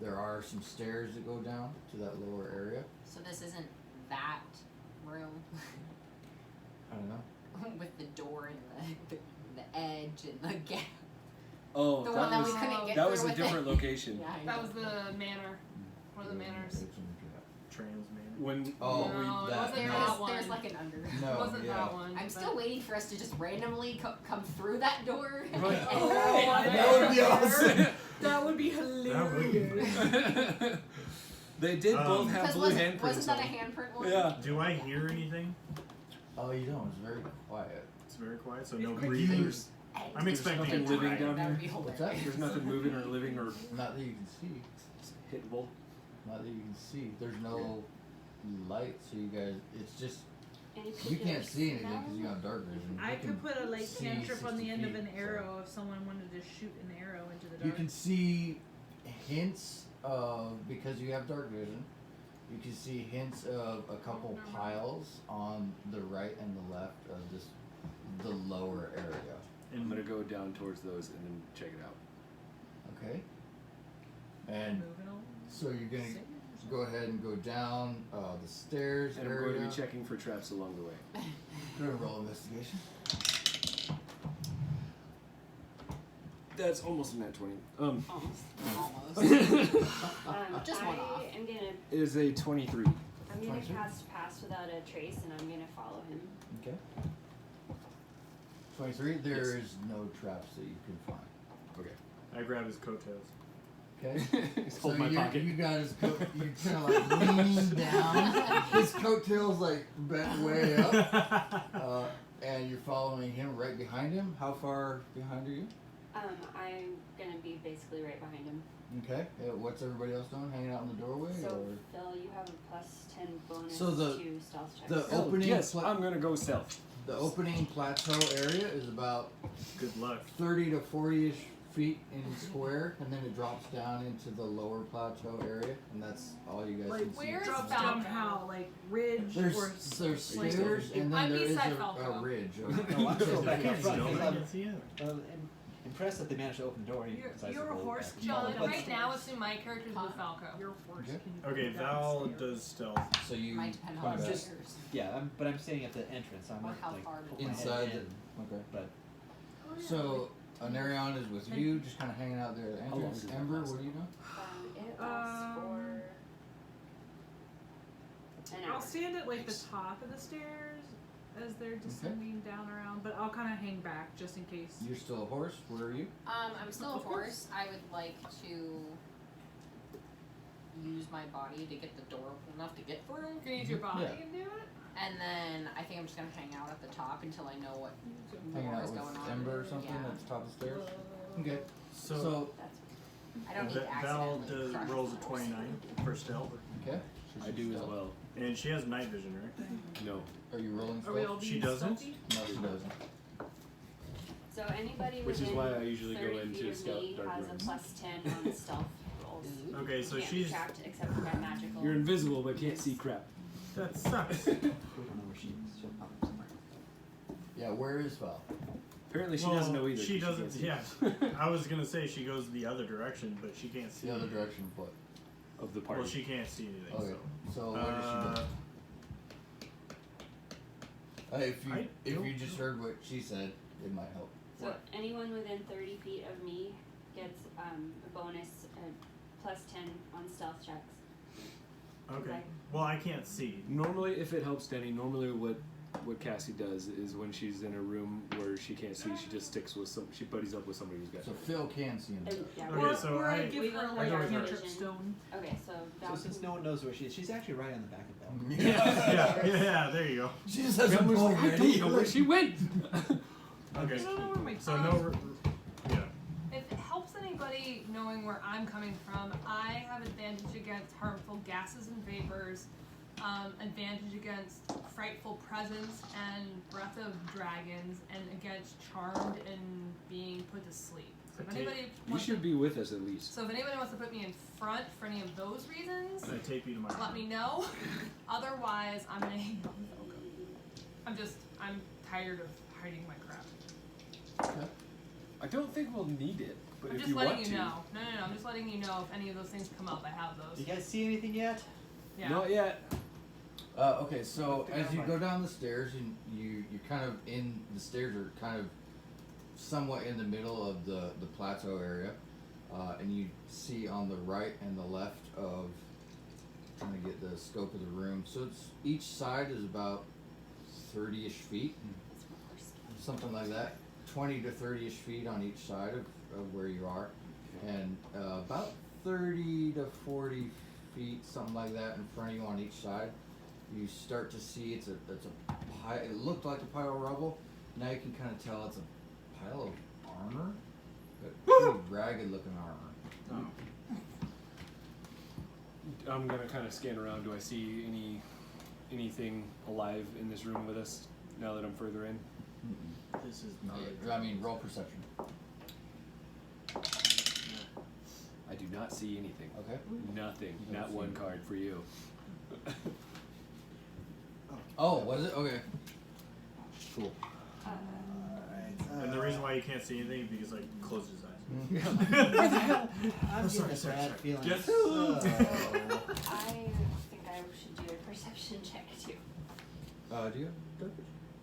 There are some stairs that go down to that lower area. So this isn't that room I don't know. with the door and the edge and the gap. Oh, The that one that was we couldn't get that through was a with different it. location. Yeah, I That know. was the manor. One of the manors. Transman. When Oh, when we, No, it that. wasn't There that is, one. there's like an under. No, It wasn't yeah. that one. I'm but- still waiting for us to just randomly come through that door. Right. Oh, That would be awesome. That would be hilarious. they did both Um, have Because blue wasn't handprints that a on. handprint one? Yeah. Do I hear anything? Oh, you don't. It's very quiet. It's very quiet, so It's no creepy. breathing. I'm There's expecting nothing it to living rain. down That would here. be What's hilarious. that? There's nothing moving or living or Not that you can see. hittable. Not that you can see. There's no light, so you guys. It's just Any you can't particular see anything smell? because you have dark vision. I You can could put a light see cantrip on 60 the end of feet, an so- arrow if someone wanted to shoot an arrow into the dark. You can see hints of because you have dark vision. You can see hints of a couple piles on the right and the left of this the lower area. I'm And gonna go down towards those and then check it out. Okay. And Moving on. so you're gonna go ahead and go down the stairs And I'm going area. to be checking for traps along the way. Go ahead and roll investigation. That's almost a nat 20. Almost. Just one off. I am gonna It is a 23. I'm gonna 23? cast Pass Without a Trace, and I'm gonna follow him. Okay. 23. There Yes. is no traps that you can find. Okay. I grab his coattails. Okay. Just So hold my you, pocket. you got his coat. You kind of like leaning down. His coattails like bent way up, and you're following him right behind him. How far behind are you? I'm gonna be basically right behind him. Okay. What's everybody else doing? Hanging out in the doorway, So, or Phil, you have a plus 10 bonus So the- to stealth checks. the Oh, opening? yes, pla- I'm gonna go stealth. the opening plateau area is about Good luck. 30 to 40ish feet in square, and then it drops down into the lower plateau area, and that's all you guys Like, can see. where is Drops Falco? down how? Like ridge There's or stairs, and then I'm there is beside a Falco. ridge. No, I'm still back in front. Nobody I'm can see it. impressed that they managed to open the door. You're- besides you're the a roll horse back. John, But- right now assume my character's with Falco. your horse. Okay. Can you Okay, go down Val the stairs? does stealth. So you Might depend come on back. the Just- stairs. Yeah, but I'm staying at the entrance. I'm Or not how like far put my head inside in, the. Okay. but Oh, yeah, So Anarion is with you, just kind of hanging out there at the How long entrance. does that Ember, last? what do you know? It lasts for an hour. I'll stand at like the Nice. top of the stairs as they're descending down around, but I'll kind of hang back just in case. You're still a horse. Where are you? I'm still a Of course. horse. I would like to use my body to get the door open enough to get through. You can use your body Yeah. and do it. And then I think I'm just gonna hang out at the top until I know what Hanging more out is with going on. Ember or something Yeah. at the top of the stairs. Okay. So, So That's I don't need to Val accidentally does crush rolls a the horse. 29 for stealth, okay. I do as well. and she has night vision, right? No. Are you rolling Are we all stealth? being She doesn't? stealthy? No, she doesn't. so anybody Which is within why I usually go 30 into feet of scout me dark has rooms. a plus 10 on stealth rolls. Okay, so Can't be she's trapped except for by magical. You're invisible but can't see crap. that sucks. we don't know where she is. She'll pop up somewhere. Yeah, where is Val? Apparently she Well, doesn't know either. She 'cause doesn't. can't Yeah, I was gonna say she goes the other direction, but she can't see. The other direction of what? see of the party. Well, she can't see anything. Okay. So what does she So. do? If you I if you don't just heard what she said, it might help. So anyone within 30 feet of me gets a bonus plus 10 on stealth checks. Okay. Okay. Well, I can't see. Normally, if it helps Denny, normally what Cassie does is when she's in a room where she can't see, she just sticks with she buddies up with somebody who's got. So Phil can see him. And, yeah, Okay, Or, so or I I- give we her go like I a go with her. cantrip stone. Okay, so So Val, since no one knows where she is, she's actually right on the back of Belle. Yeah. There you go. She just has a Emma's bow like, I ready. don't know where she went. Okay. I don't know where my So no. Yeah. If it helps anybody knowing where I'm coming from, I have advantage against harmful gases and vapors, advantage against frightful presence and breath of dragons, and against charmed and being put to sleep. So if Okay. anybody You wants should to, be with us at least. so if anybody wants to put me in front for any of those reasons, I tape you to my. let me know. Otherwise, I'm gonna hang out with Olga. I'm tired of hiding my crap. I don't think we'll need it, but I'm if just you letting want you to. know. No, I'm just letting you know if any of those things come up. I have Do those. you guys see anything yet? Yeah. Not yet. Okay, so as you go down the stairs, and you're kind of in the stairs are kind of somewhat in the middle of the plateau area, and you see on the right and the left of trying to get the scope of the room. So it's each side is about 30-ish feet, something like that, 20 to 30-ish feet on each side of where you are, and about 30 to 40 feet, something like that, in front of you on each side. You start to see it's a pile. It looked like a pile of rubble. Now you can kind of tell it's a pile of armor, but pretty ragged looking armor. I'm gonna kind of scan around. Do I see anything alive in this room with us now that I'm further in? This is not. Yeah, I mean, roll perception. I do not see anything. Okay. Nothing. You don't Not see one anything. card for you. Oh, was it? Okay. Cool. And the reason why you can't see anything is because like close his eyes. I'm sorry, getting a sorry, bad sorry. feeling. Yes. Oh. I think I should do a perception check too. Do you? have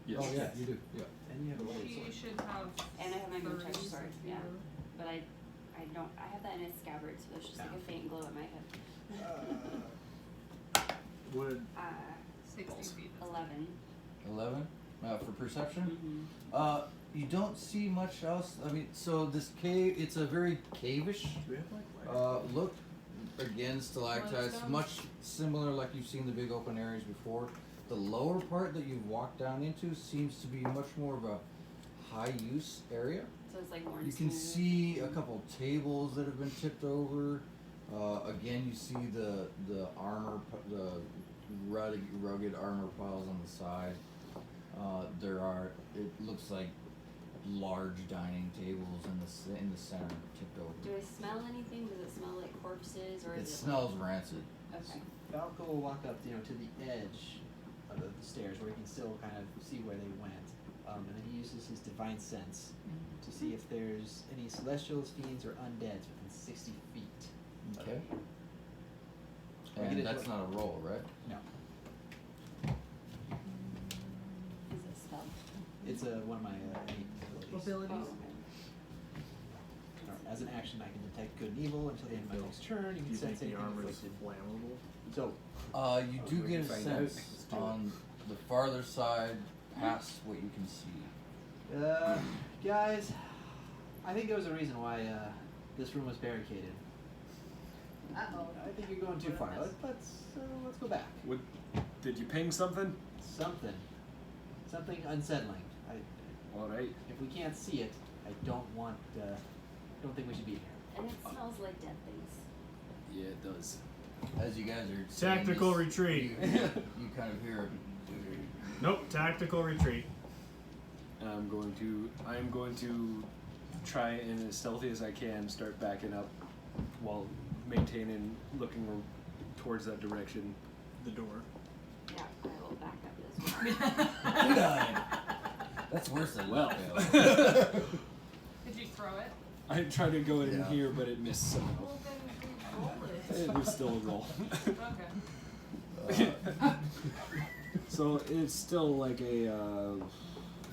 Yes. Oh yeah, you do. Yeah. And you have a loaded She sword. should have. And I have my moon touch 30 sword, yeah. But I don't, I have that in a scabbard, so there's just like a faint glow in my head. Would 60 feet. 11. 11 for perception. Mm-hmm. You don't see much else. I mean, so this cave, it's a very cavish do we have like? look. Again, stalactites, Bloodstones? much similar like you've seen the big open areas before. The lower part that you've walked down into seems to be much more of a high use area. So it's like more You can smooth. see a couple tables that have been tipped over. Again, you see the armor, the rugged armor piles on the side. It looks like large dining tables in the center. corpses, or It is it? smells rancid. Okay. Falco will walk up, to the edge of the stairs where he can still kind of see where they went, and then he uses his divine sense to see if there's any celestials, fiends, or undeads within 60 feet. Okay. Or get And it- that's not a roll, right? No, Is it spell? it's one of my innate abilities. Abilities. Oh, okay. As an action, I can detect good and evil until the end of my next turn. You Do can you sense think the anything armor is inflicted. flammable? So, You Oh, do we get a can find out. sense on the farther side, past what you can see. guys, I think there was a reason why this room was barricaded. Uh-oh. I think you're going too far. Let's go back. What? Did you ping something? Something unsettling. All right. If we can't see it, I don't think we should be here. And it smells like dead things. Yeah, it does. As you guys are saying Tactical this, retreat. You kind of hear. Nope, tactical retreat. I'm going to try and as stealthy as I can start backing up while maintaining looking towards that direction. The door. Yeah, I will back up as well. Did I? That's worse than Well. Did you throw it? I tried to go in Yeah. here, but it missed somehow. Well, then re-roll it. It was still a roll. Okay. So it's still like a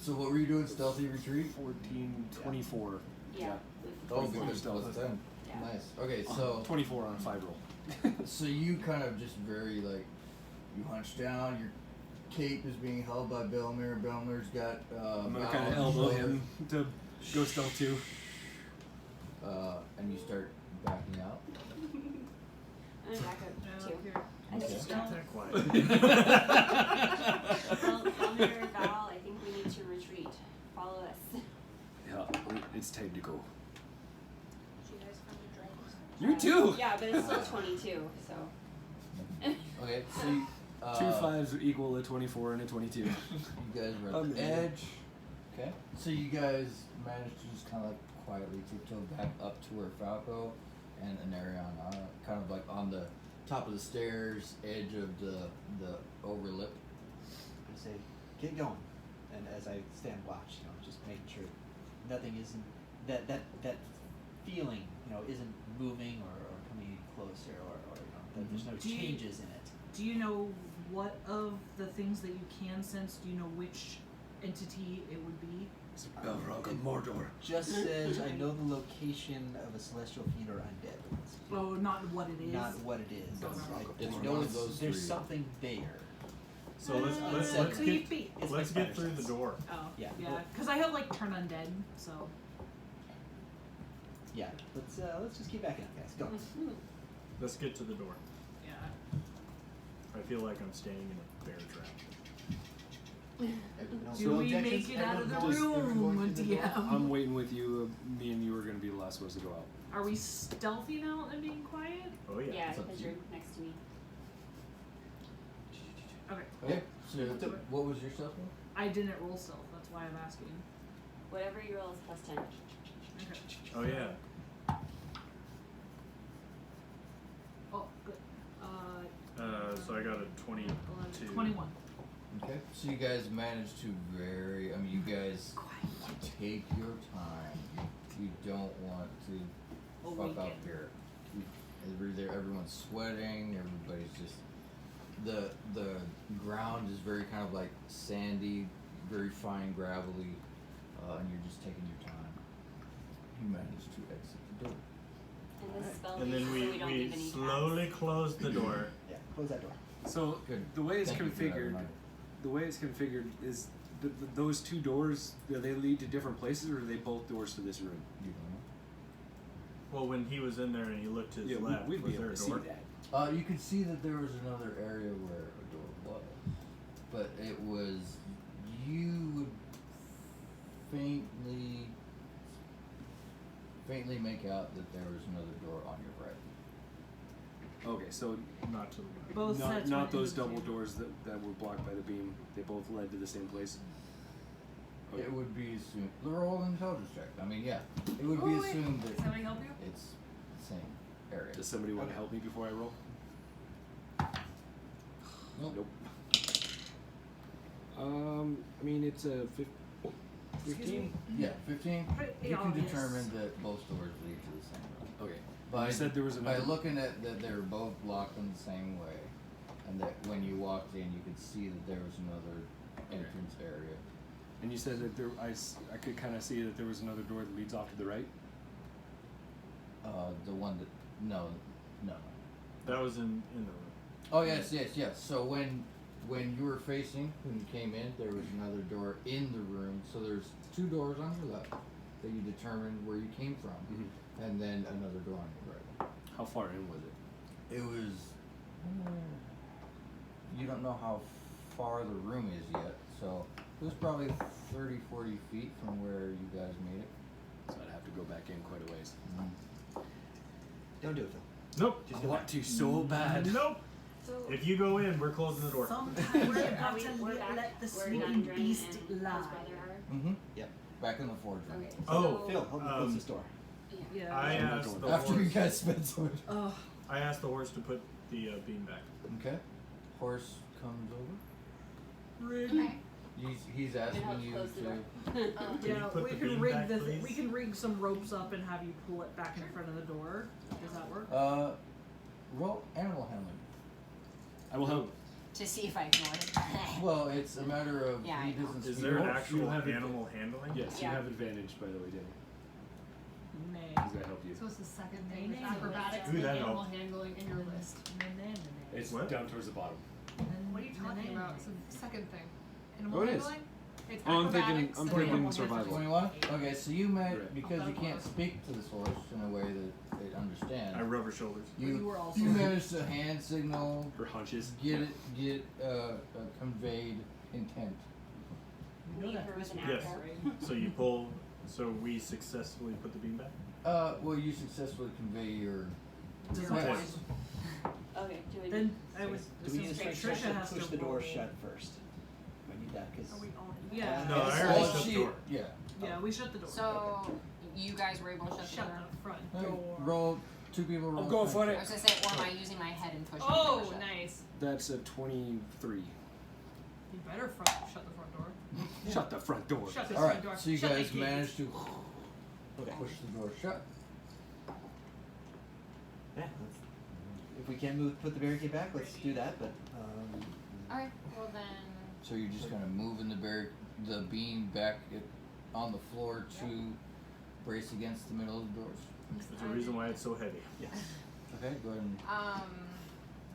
So what were you doing? Stealthy retreat? 14, 24. Yeah. Oh, with because plus plus 10. 10. Yeah. Nice. Okay, so 24 on a 5 roll. so you kind of just very like you hunch down. Your cape is being held by Belmir. Belmir's got. I'm gonna Mal kind on of his elbow shoulder. him to go stealth too. And you start backing out. I'm gonna back up too. I Okay. think Just Val, keep that quiet. Belmir, Val, I think we need to retreat. Follow us. Yeah, it's time to go. Did you guys find the dragons? You too. Yeah, but it's still 22, so. Okay, so you, 2 5s equal a 24 and a 22. you guys were at I'm the in. edge. Okay. So you guys managed to just kind of like quietly tiptoe back up to where Falco and Anarion are, kind of like on the top of the stairs, edge of the overlip. I say, get going. And as I stand watch, just making sure nothing isn't that feeling, isn't moving or coming any closer or that there's no Do you- changes in it. Do you know what of the things that you can sense? Do you know which entity it would be? It's Balrog of Mordor. Just says I know the location of a celestial fiend or undead. Oh, not what it is. Not what it is. It's I one know of those there's three. something there. So let's Unsettling. get It's let's my get spider through the sense. door. Oh, Yeah. yeah. Because I have like turn undead, so. Yeah. Let's just keep backing up, guys. Go. Let's get to the door. Yeah. I feel like I'm standing in a bear trap. Do we make it out of the room, DM? I'm waiting with you. Me and you are going to be the last ones to go out. Are we stealthy now and being quiet? Oh yeah. Yeah, it's up because to you're you. next to me. Okay. Okay. So what was your stealth roll? I didn't roll stealth, that's why I'm asking. Whatever you roll is plus 10. Okay. Oh yeah. Oh, good. So I got a 22. 21. Okay. So you guys managed to you guys take your time. You don't want to fuck up here. Everyone's sweating. Everybody's just the ground is very kind of like sandy, very fine, gravelly, and you're just taking your time. You manage to exit the door. And this spell And then so we don't we leave any slowly close the door. Yeah. Close that door. So Good. the way it's Thank you for that configured, reminder. is those 2 doors. Do they lead to different places, or are they both doors to this room? You don't know. Well, when he was in there and he looked to his left, we'd was be there able a to door? see that. You could see that there was another area where a door was, but it was you would faintly make out that there was another door on your right. Okay, so Not to the left. Both sets not went those into the double same- doors that were blocked by the beam. They both led to the same place. Okay. It would be assumed. Roll an intelligence check. I mean, yeah, it would be Oh, wait. assumed Does that somebody help you? it's the same. area. Does somebody want to Okay. help me before I roll? Nope. I mean, it's a 15. Excuse me? Yeah, 15. Pretty You can obvious. determine that both doors lead to the same room. Okay. By, You said there was by another. looking at that they were both locked in the same way, and that when you walked in, you could see that there was another entrance area. And you said that I could kind of see that there was another door that leads off to the right. The one that no. That was in the room. Oh yes. So when you were facing, when you came in, there was another door in the room. So there's 2 doors on your left that you determined where you came from, and then another door on your right. How far in was it? It was. You don't know how far the room is yet, so it was probably 30, 40 feet from where you guys made it. So I'd have to go back in quite a ways. Don't do it, Phil. Nope. Just I go want back. to so bad. Nope. So If you go in, we're closing the door. Sometimes you we're have to back. let the We're sleeping Gundren beast and his lie. brother are. Mm-hmm. Yep. Back in the forge room. Okay. Oh, so- Phil, help me close this door. Yeah. Yeah. I I'm not asked going the back. After you horse. guys spent so much. Ugh. I asked the horse to put the bean back. Okay. Horse comes over. Okay. He's asking help you close the to. door. Can you Yeah, put we the can bean rig back, please? we can rig some ropes up and have you pull it back in front of the door. Does that work? Roll animal handling. I will help. To see if I ignore it. Well, it's a matter of Yeah, he I know. doesn't Is speak. there an You actual have it. animal handling? Yes, Yeah. you have advantage, by the way, Danny. Nay. Does that help you? So it's the second Nay, thing with nay. acrobatics Ooh, and that animal helped. handling in your list. It's What? down towards the bottom. What are you talking about? It's the second thing. Animal Oh, it is. handling? It's Oh, I'm thinking- acrobatics I'm and thinking animal survival. handling. 21? Okay, so you might, Right. because you can't speak to this horse in a way that they understand. I rub her shoulders. You were also- you managed to hand signal, Her hunches. get conveyed intent. Leave her with an Yes. apple. So you pull. So we successfully put the bean back. Well, you successfully convey your. Twice. Okay, do we Then I would. Do we need a assume strength check Trisha to has push to the door roll. shut first? I need that because. Are we on? Yeah. No, I Well, already shut the she- door. Yeah. Yeah, we shut the door. So you guys were able to shut the Shut door? the front Hey, door. roll. 2 people roll. I'm going for I it. was gonna say, or am I using my head and pushing the Oh, door shut? nice. That's a 23. You better shut the front door. Shut the front door. Shut the All front right, door. so you Shut the guys gate. managed to Okay. push the door shut. Yeah, if we can move, put the barricade back, let's do that. But Okay, well then. So you're just gonna move in the beam back on the floor to brace against the middle of the doors. There's a reason why it's so heavy. yes. Okay, go ahead and.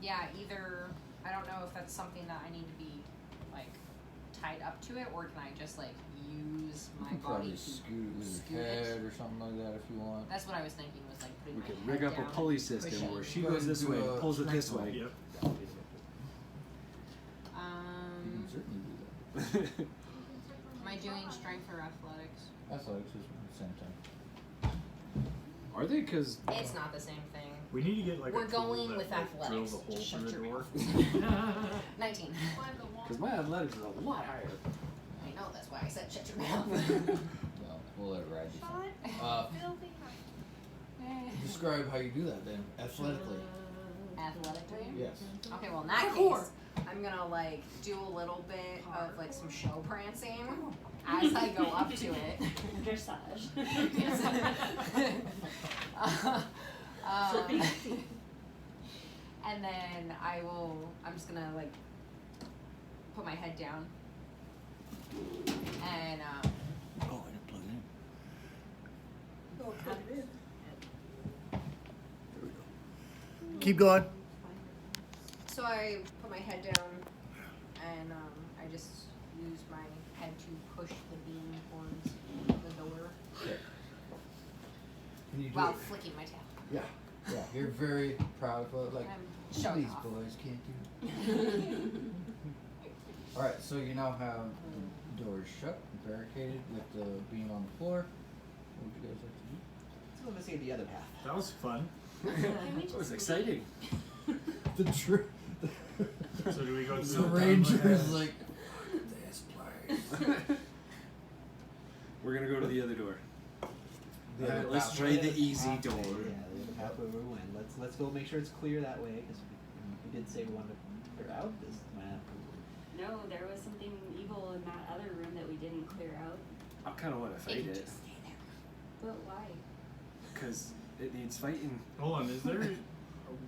Yeah, either I don't know if that's something that I need to be like tied up to it, or can I just like use my You could body probably to scoot it with scoot your it? head or something like that if you want. That's what I was thinking, was like putting We my can head rig up down a pulley and system pushing. where she Go goes ahead this and way do and a pulls it this strength way. Yep. You Um, can certainly do that. am I doing strength or athletics? Athletics is at the same time. Are they? Because It's not the same thing. We need to get like We're a tool going that with like, athletics. drills a hole Just through shut the your door. mouth. 19. my athletics is a lot higher. I know, that's why I said shut your mouth. No, we'll let it ride you. Describe how you do that then, athletically. Athletically? Yes. Okay, well in that Parkour. case, I'm gonna like do a little bit of like some show prancing as I go up to it. Dressage. um, and then I'm just gonna like put my head down and Oh, I didn't plug it in. Keep going. so I put my head down and I just use my head to push the beam towards the door Can you do while it? flicking my tail. Yeah. Yeah. You're very proud of it. Like I'm showing these off. boys can't do it. All right. So you now have the doors shut, barricaded with the beam on the floor. What would you guys like to do? Let's go investigate the other path. That was fun. That was exciting. The truth. So do we go to The ranger is like, this place. We're gonna go to the other door. The other Let's path. try the easy door. Yeah, the other pathway we went. Let's go make sure it's clear that way because we did say we wanted to clear out this map. No, there was something evil in that other room that we didn't clear out. I kind of want to fight it But why? because it needs fighting. Hold on, is there?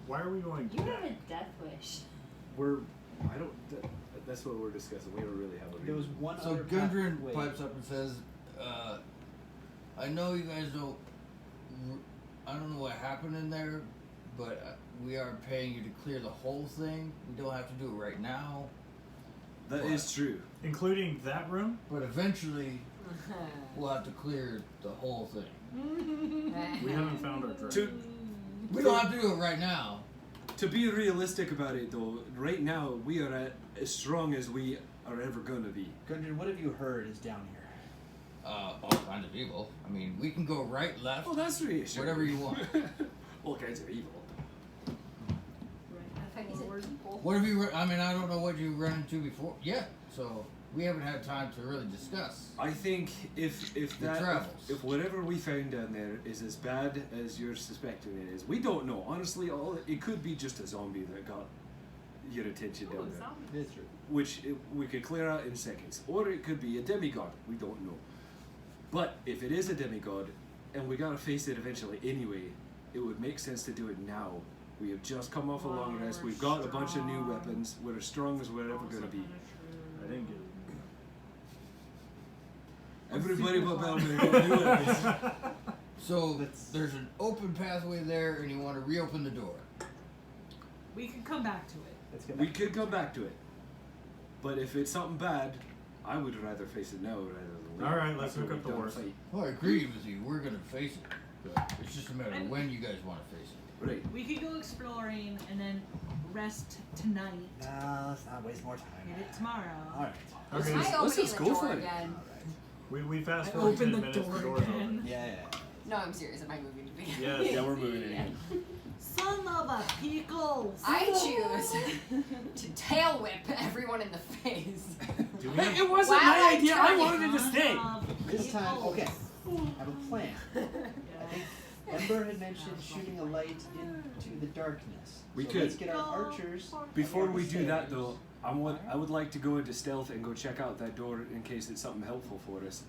Why are we going You have back? a death wish. That's what we're discussing. We don't really have a There was reason. one So other Gundren pathway. pipes up and says, I know you guys don't. I don't know what happened in there, but we are paying you to clear the whole thing. We don't have to do it right now, That is true. Including that room? but eventually we'll have to clear the whole thing. We haven't found our dragon. To We don't have to do it right now. to be realistic about it, though, right now we are at as strong as we are ever gonna be. Gundren, what have you heard is down here? All kinds of evil. I mean, we can go right, left, Oh, that's reassuring. whatever you want. All kinds of evil. I thought you said people. What have you? I mean, I don't know what you run into before. Yeah, so we haven't had time to really discuss. I think if The travels. if whatever we found down there is as bad as you're suspecting it is, we don't know. Honestly, it could be just a zombie that got your attention Oh, down there, It's true. which we could clear out in seconds, or it could be a demigod. We don't know. But if it is a demigod, and we gotta face it eventually anyway, it would make sense to do it now. We have just come off a long Wow, rest. we're We've got a bunch of new strong. weapons. We're as strong as we're ever Also gonna be. kinda I true. didn't get Everybody but super Bellman got new weapons. So Let's- there's an open pathway there, and you want to reopen the door. We can come back to it. Let's get We back. could come back to it. But if it's something bad, I would rather face it now rather than later. Alright, let's after look we've up the done worst. fight. Well, I agree with you. We're gonna face it. But it's just a matter of when you guys want to face it. Right. We could go exploring and then rest tonight. No, let's not waste more time. Get it tomorrow. All right. Okay. Am I let's opening just the go door for it. again? We fast I forward opened 10 the minutes, door the door's again. open. Yeah. No, I'm serious. Am I moving it again? Yes. Yeah, we're moving it again. Son of a pickles! I choose to tail whip everyone in the face. Do we have, It wasn't Wow, my I idea. I tried. wanted it to stay. Son of This time, pickles. okay. I have a plan. I think Ember had mentioned shooting a light into the darkness. We so could. Let's get our archers. Before on the we do that, stairs. though, I would like to go into stealth and go check out that door in case it's something helpful for us.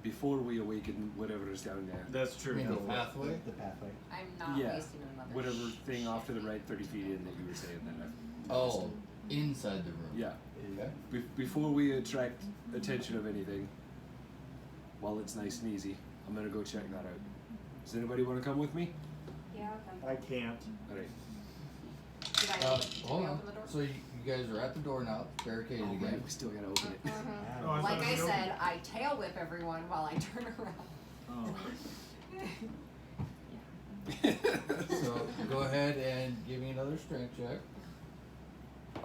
Before we awaken whatever is down there. that's I true. mean, the no. pathway. The pathway. I'm not Yeah, wasting another Whatever thing off to the shit. right, 30 feet in that you were saying that. Oh, inside the room. Yeah. Okay. Before we attract attention of anything, while it's nice and easy, I'm gonna go check that out. Does anybody want to come with me? Yeah, okay. I can't. Alright. Did I Hold on. open the door? So you guys are at the door now, barricaded Oh, again. right, we still gotta open it. Mhm. Oh, I Like thought I it was said, I tail whip everyone while I turn around. Oh. So go ahead and give me another strength check. Do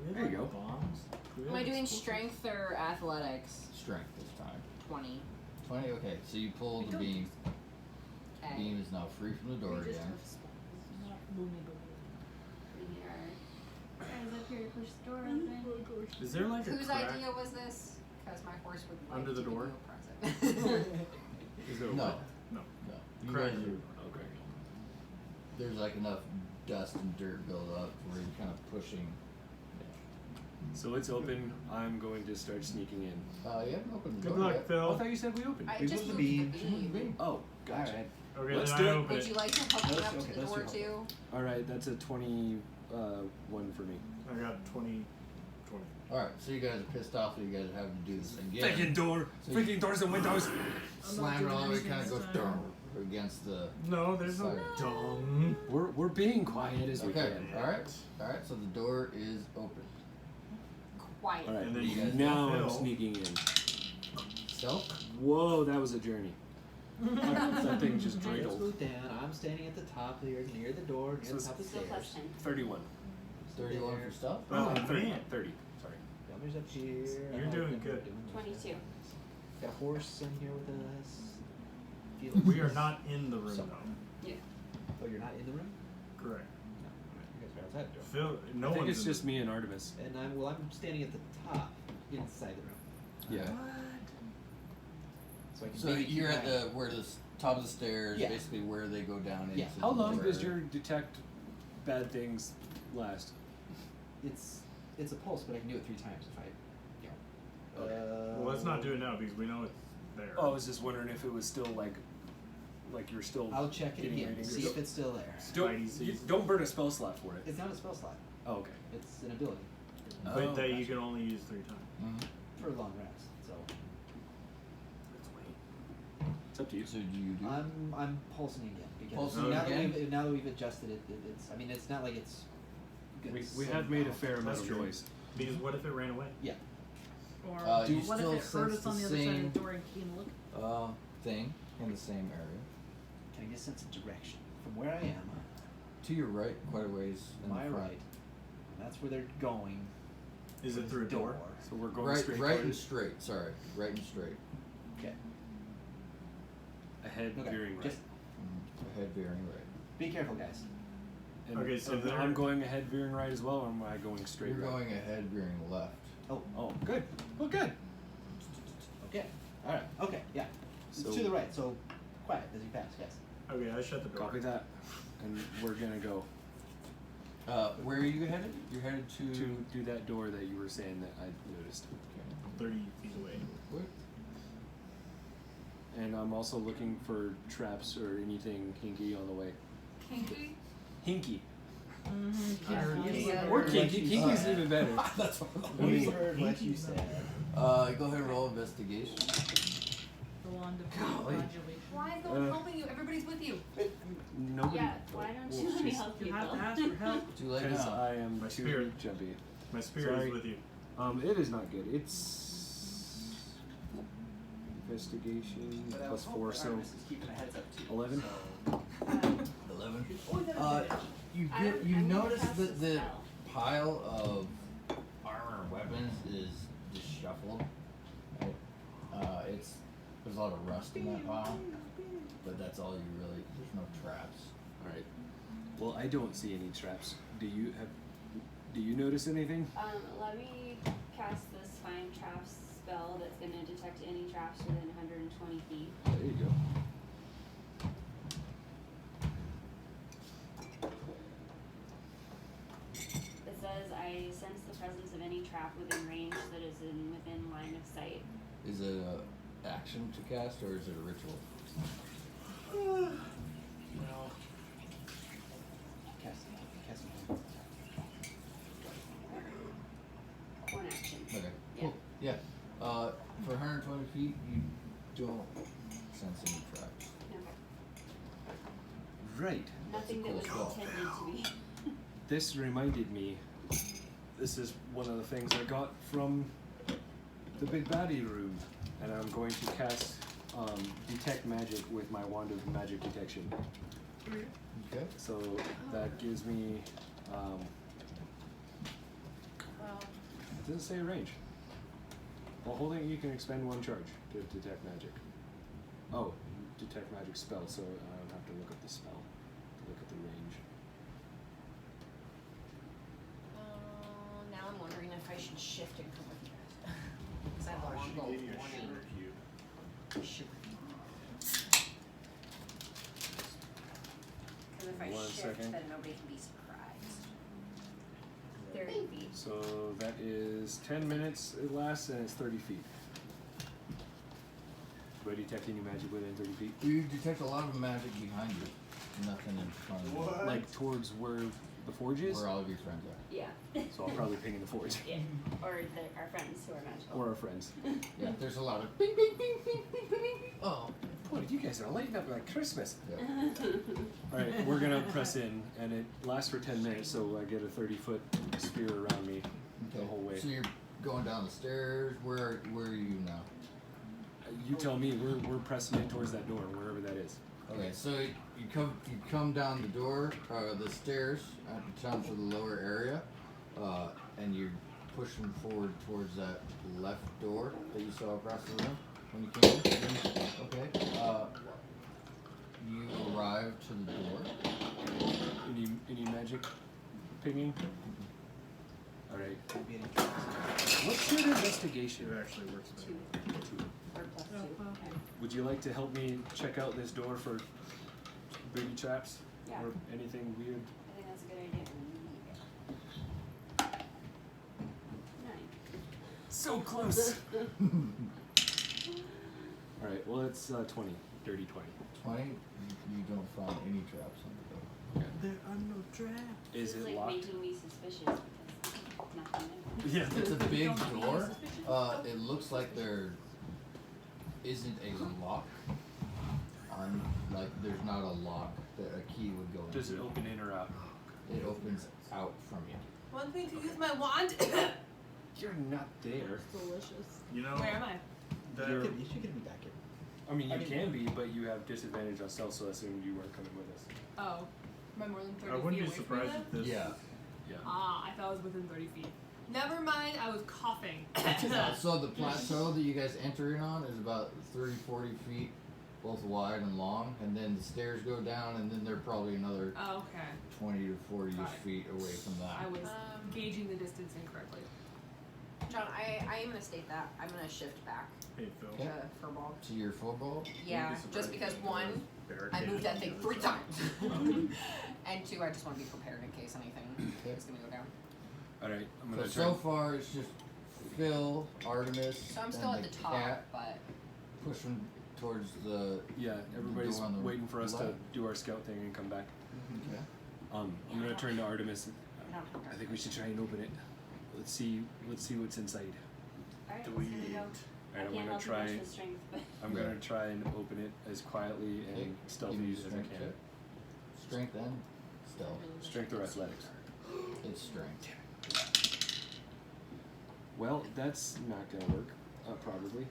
we have There you like, go. bombs? Do we Am I have doing explosives? strength or athletics? Strength this time. 20. 20. Okay. So you pull the beam. Okay. Beam is now free from the door We just again. have spells. Not boomy boomy. We need our guys up here to push the door open. Is there like a Whose crack? idea was this? Because my horse would like Under the to give door? you a present. Is there a No. what? No. No. You Crack. guys are, Okay. there's like enough dust and dirt build up where you're kind of pushing. So it's open. I'm going to start sneaking in. You haven't opened the Good door luck, yet. I Phil. thought you said we opened. I We just moved moved the the beam. beam. Oh, gotcha. Alright. Okay, Let's then do I it. open Would it. you like to help me Let's- up okay, to the let's door do too? Alright, that's a 21 for me. I got 20. Alright, so you guys are pissed off that you guys are having to do this again. Freaking door! So you- Freaking doors and windows! Slam it all the way, doing kind of this goes time. down against the. No, there's no Sorry. dung. We're being quiet as we Okay, can. alright. Alright, so the door is open. Quiet. Alright, And then you guys now Phil. I'm sneaking in. Stealth? Whoa, that was a journey. That thing just Let's dreidled. move down. I'm standing at the top here, near the door, near So the top of the Still plus stairs. 10. 31. 31 for stealth? Oh, 30. man. 30. Sorry. Dummer's up here. You're I'm doing up good. there doing 22. Got a horse in here with us. We are not in the room So- though. Oh, you're not in the room? Correct. No. You guys are outside the door. Phil, no I think one's it's in just me and Artemis. And I'm standing at the top, inside the room. Yeah. So So I can So maybe keep you're at my- the where the top of the stairs, Yeah. basically where they go down into. Yeah. the How long lower does area. your detect bad things last? It's a pulse, but I can do it 3 times if I. Well, let's not do it now because we know it's there. Oh, I was just wondering if it was still like you're still. I'll check it getting again, ratings. see if it's still there. Don't, you, don't burn a spell slot for it. It's not a spell slot. Oh, okay. It's an ability But Oh, that you gotcha. can only use 3 times. Mhm. for long rest. So Let's wait. It's up to you. So do you do? I'm pulsing again because Pulsing now again? that we've adjusted it, it's I mean it's not like it's. gonna We sit have made a down. fair amount That's of true. noise. Because what if it ran away? Yeah. Or You what still if it heard sense us on the the other side same- of the door and came look? Thing in the same area. Can I get a sense of direction from where I am? To your right, quite a ways in My the front. right. That's where they're going. Is it through a door? So we're going Right, straight right for and it. straight. Sorry, right and straight. Okay. Ahead Okay. veering right. Just Ahead veering right. be careful, guys. And, Okay, so and there- I'm going ahead veering right as well, or am I going straight You're right? going ahead veering left. Oh, good. Well, good. Okay. All right. Okay. Yeah. It's So- to the right. So quiet as you pass, guys. Okay, I shut the door. Copy that. And we're gonna go Where are you headed? You're headed to. do that door that you were saying that I noticed. Okay. 30 feet away. What? And I'm also looking for traps or anything hinky on the way. Kinky? Hinky. Yeah. Or What kinky. you Kinky's said. even better. That's what We heard what you said. Go ahead and roll investigation. The wand of Golly. modulation. Why is no one Uh, helping you? Everybody's with you. Nobody. Yeah, why don't well, you let me she's- help You people? have to ask for help. Too late Because now. I am My too spirit. jumpy. My spirit Sorry. is with you. It is not good. It's investigation But I plus was 4, hoping so Artemis is keeping a heads up too. 11. So 11. Oh, You I don't- you I'm gonna notice cast that a the spell. pile of armor and weapons is disheveled. Right? There's a lot of rust in that pile, but that's all you really. There's no traps. All right. Well, I don't see any traps. Do you notice anything? Let me cast this find traps spell that's gonna detect any traps within 120 feet. There you go. It says, I sense the presence of any trap within range that is within line of sight. Is it a action to cast or is it a ritual? cast One action. Okay. Yeah. Cool. Yeah. For 120 feet, you don't sense any traps. No. Right. Nothing that cool was spell. intended to be. This reminded me. This is one of the things I got from the big baddie room, and I'm going to cast detect magic with my wand of magic detection. Okay. So that gives me. Well, It doesn't say range. While holding it, you can expend 1 charge to detect magic. Oh, detect magic spell, so I don't have to look up the spell. Look at the range. now I'm wondering if I should shift and come with you guys. Because I have a I should longbow give you a 20. shiver cube. Because if I 1 shift, second. then nobody can be surprised. 30 feet. So that is 10 minutes it lasts, and it's 30 feet. Do I detect any magic within 30 feet? You detect a lot of magic behind you. Nothing in front of you. Like towards where the forge is? Where all of your friends are. Yeah. So I'll probably ping in the forge. Yeah. Or our friends who are magical. Or our friends. Yeah, there's a lot of bing, bing, bing, bing, bing, bing, bing. Oh. Boy, you guys are lighting up like Christmas. Yeah. Alright, we're gonna press in, and it lasts for 10 minutes, so I get a 30-foot sphere around me the whole way. So you're going down the stairs. Where are you now? You tell me, we're pressing in towards that door, wherever that is. Okay, so you come down the door, the stairs, down to the lower area, and you're pushing forward towards that left door that you saw across the room when you came in. Okay. You arrive to the door. Any magic pinging? Alright. Could be any traps. What's your investigation? It actually works better. 2 or plus 2. Okay. Would you like to help me check out this door for booby traps Yeah. or anything weird? I think that's a good idea. 9. So close. All right. Well, it's 20, dirty 20. 20. You don't find any traps on the door. There are no traps. Is It's it like locked? making me suspicious because nothing there. Yeah. It's a big Don't be door. suspicious. It looks like there isn't a lock. Like there's not a lock that a key would go into. Does it open in or out? It opens out from you. Want me to use my wand? You're not there. Delicious. You know, Where am I? that You should get me back here. I mean, you I mean- can be, but you have disadvantage on stealth, so I assumed you weren't coming with us. Oh. Am I more than 30 I wouldn't feet be away from surprised them? if this. Yeah. Yeah. Ah, I thought I was within 30 feet. Never mind, I was coughing. So the plateau that you guys enter in on is about 30, 40 feet, both wide and long, and then the stairs go down, and then they're probably another Oh, okay. 20 to 40 Got it. feet away from I that. was gauging the distance incorrectly. John, I am gonna state that. I'm gonna shift back Hey, Phil. to Okay. furball. To your football? Yeah, Wouldn't be just surprised because if one, I barricaded moved that on thing the 3 other side. times. And 2, I just want to be prepared in case anything is gonna go down. All right. I'm So, gonna so far it's just Phil, Artemis, So I'm and still at the top, cat but pushing towards the. Yeah. Everybody's Door on the waiting for us to left. do our scout thing and come back. Okay. I'm gonna turn to Artemis. I don't have I think we should try and open it. Let's see what's inside. Alright, Do let's we give it a go. All I right, I'm can't gonna help you try. much with strength, but I'm gonna try and open it as quietly Okay, and stealthy give me as I strength can. check. Strength and stealth. Strength or athletics? It's strength. Well, that's not gonna work. Probably.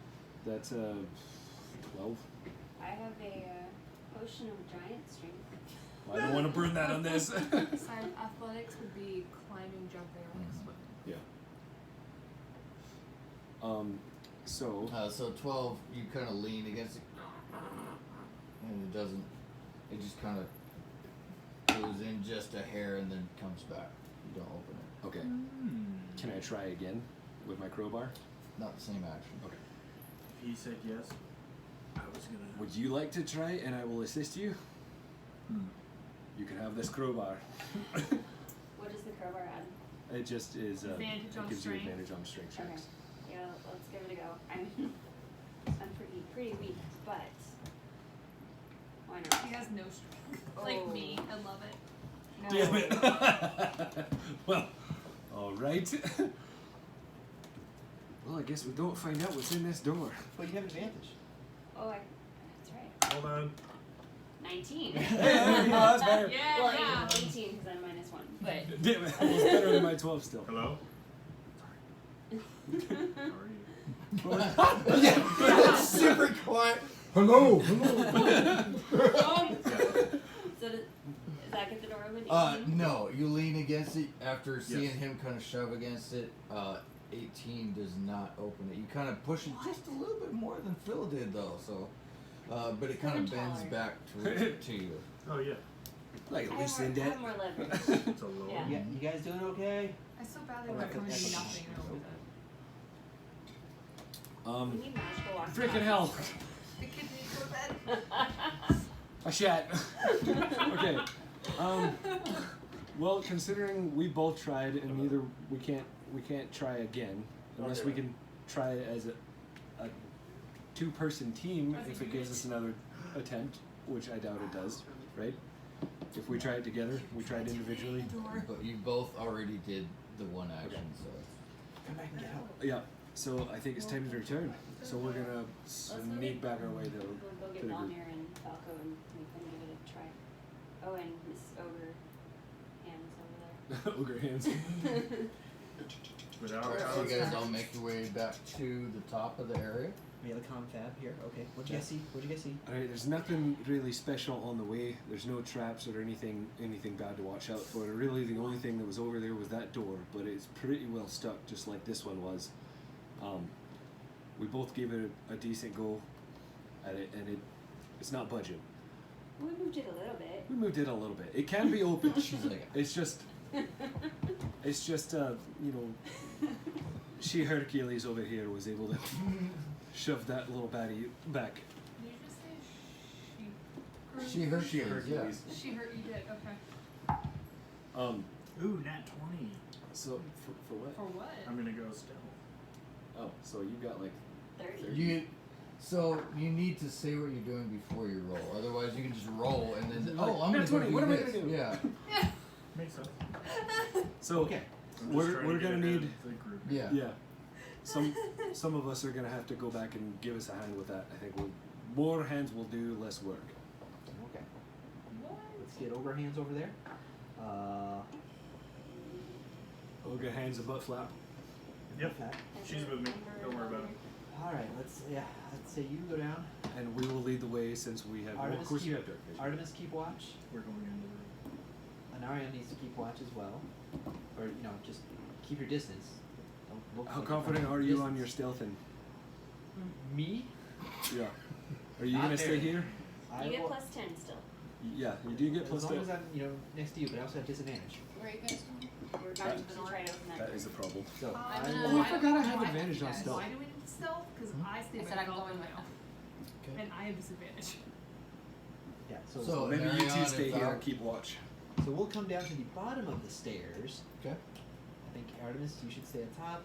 That's 12. I have a potion of giant strength. Well, I don't want to burn that on this. Sign athletics would be climbing, jumping, or like swimming. Yeah. So So 12, you kind of lean against it, and it doesn't. It just kind of goes in just a hair and then comes back. You don't open it. okay. Can I try again with my crowbar? Not the same action. Okay. If he said yes, I was gonna. Would you like to try and I will assist you? You can have this crowbar. What does the crowbar add? It just is. Advantage it on gives strength. you advantage on strength Okay. checks. Yeah, let's give it a go. I'm pretty weak, but why not? He has no strength. Like Oh. me. I love it. No. Damn it. Well, all right. Well, I guess we don't find out what's in this door. But you have advantage. Oh, that's right. Hold on. 19. That's better. Yeah, Well, yeah. 18 because I'm minus 1. But Damn it, almost better than my 12 still. Hello? How are you? Yeah, it's super quiet. Hello. so does that get the door open? 18? No, you lean against it after seeing Yes. him kind of shove against it. 18 does not open it. You kind of push it just a little bit more than Phil did, though. So, but it kind of Seven bends taller. back to you. Oh, yeah. Like I at have least more, in I debt. have more leverage. It's a low. Yeah. You guys doing okay? I so badly Oh, want to come and do that's- nothing and open it. We need magical walk. Freaking hell. The kid needs to go to bed. A shat. Okay. Well, considering we both tried and neither we can't try again unless we can try as a two-person team if it gives us another attempt, which I doubt it does, right? If we try it together, we tried individually. But you both already did the one action, so. Come back and get help. Yeah. So I think it's time to return. So we're gonna sneak back our way to We'll go get the group. Valmir and Falco and make them give it a try. Oh, and Miss Ogre Hands over Ogre hands. there. Without Alright, so Alex, you guys all make your way back to the top of the area. We have a confab here. Okay. What'd you guys see? What'd you guys see? Alright, there's nothing really special on the way. There's no traps or anything bad to watch out for. Really, the only thing that was over there was that door, but it's pretty well stuck, just like this one was. We both gave it a decent go at it, and it's not budging. We moved it a little bit. We moved it a little bit. It can be open. She's like, It's just, you know, she Hercules over here was able to shove that little baddie back. Did you just say She hurt She you, Hercules. She hurt you did, okay. Ooh, nat 20. So for what? For what? I'm gonna go stealth. Oh, so you got like 30. You, so you need to say what you're doing before you roll. Otherwise, you can just roll and then oh, I'm Nat gonna 20, go do what am I this. gonna do? Yeah, Makes sense. so. Okay. I'm just We're trying we're to get gonna ahead need of the group. yeah. yeah. Some of us are gonna have to go back and give us a hand with that. I think more hands will do less work. Okay. What? Let's get ogre hands over there. Ogre hands a butt flap. Yep. Okay. She's with me. Don't worry about it. All right. Let's say you go down. And we will lead the way since we have. Well, of Artemis, course, you keep, have dark vision. Artemis, keep watch. We're going into the Anaria needs to keep watch as well, or just keep your distance. Don't look How like confident you're are from you distance. on your stealthing? Me? Yeah. Are you Not gonna stay very. here? I You get will, plus 10 still. Yeah, you do get plus as long stealth. as I'm next to you, but I also have disadvantage. Where are you guys going? We're going to try to open that. That is a problem. So I'm I gonna- will. Oh, I forgot I have Why- advantage on guys. stealth. Why do we need stealth? Because I stay I by said I'm default going with now. Okay. And I have disadvantage. Yeah. So- Maybe you two Marion, stay if here I'll- and keep watch. So we'll come down to the bottom of the stairs. Okay. I think Artemis, you should stay at top.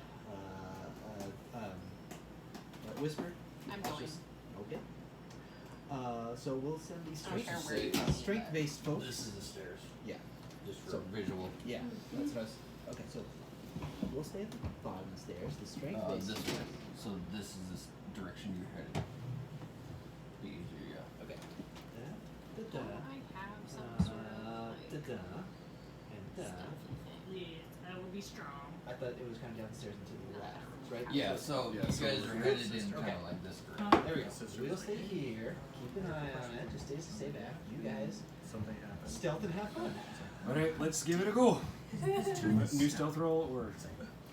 Whisper. I'm That's going. just- okay. So we'll send these I don't care where you strength, go. strength-based folks. This is the stairs. Yeah. Just for So- visual. Yeah. That's what I was. Okay. So we'll stay at the bottom of the stairs. The strength-based. This way. So this is this direction you're headed. Be easier, yeah. Okay. Don't Da-da. I have some sort of like Da-da. And da. stealthy thing? Yeah, that would be strong. I thought it was coming down the stairs into the left, right? Yeah, so Yeah, you so guys we're are good. headed in Okay. kind of like this direction. There we go. Sister. We'll stay here. Keep an eye on it. Just stay back. You guys something happens. stealth and have fun. Alright, let's give it a go. New stealth roll or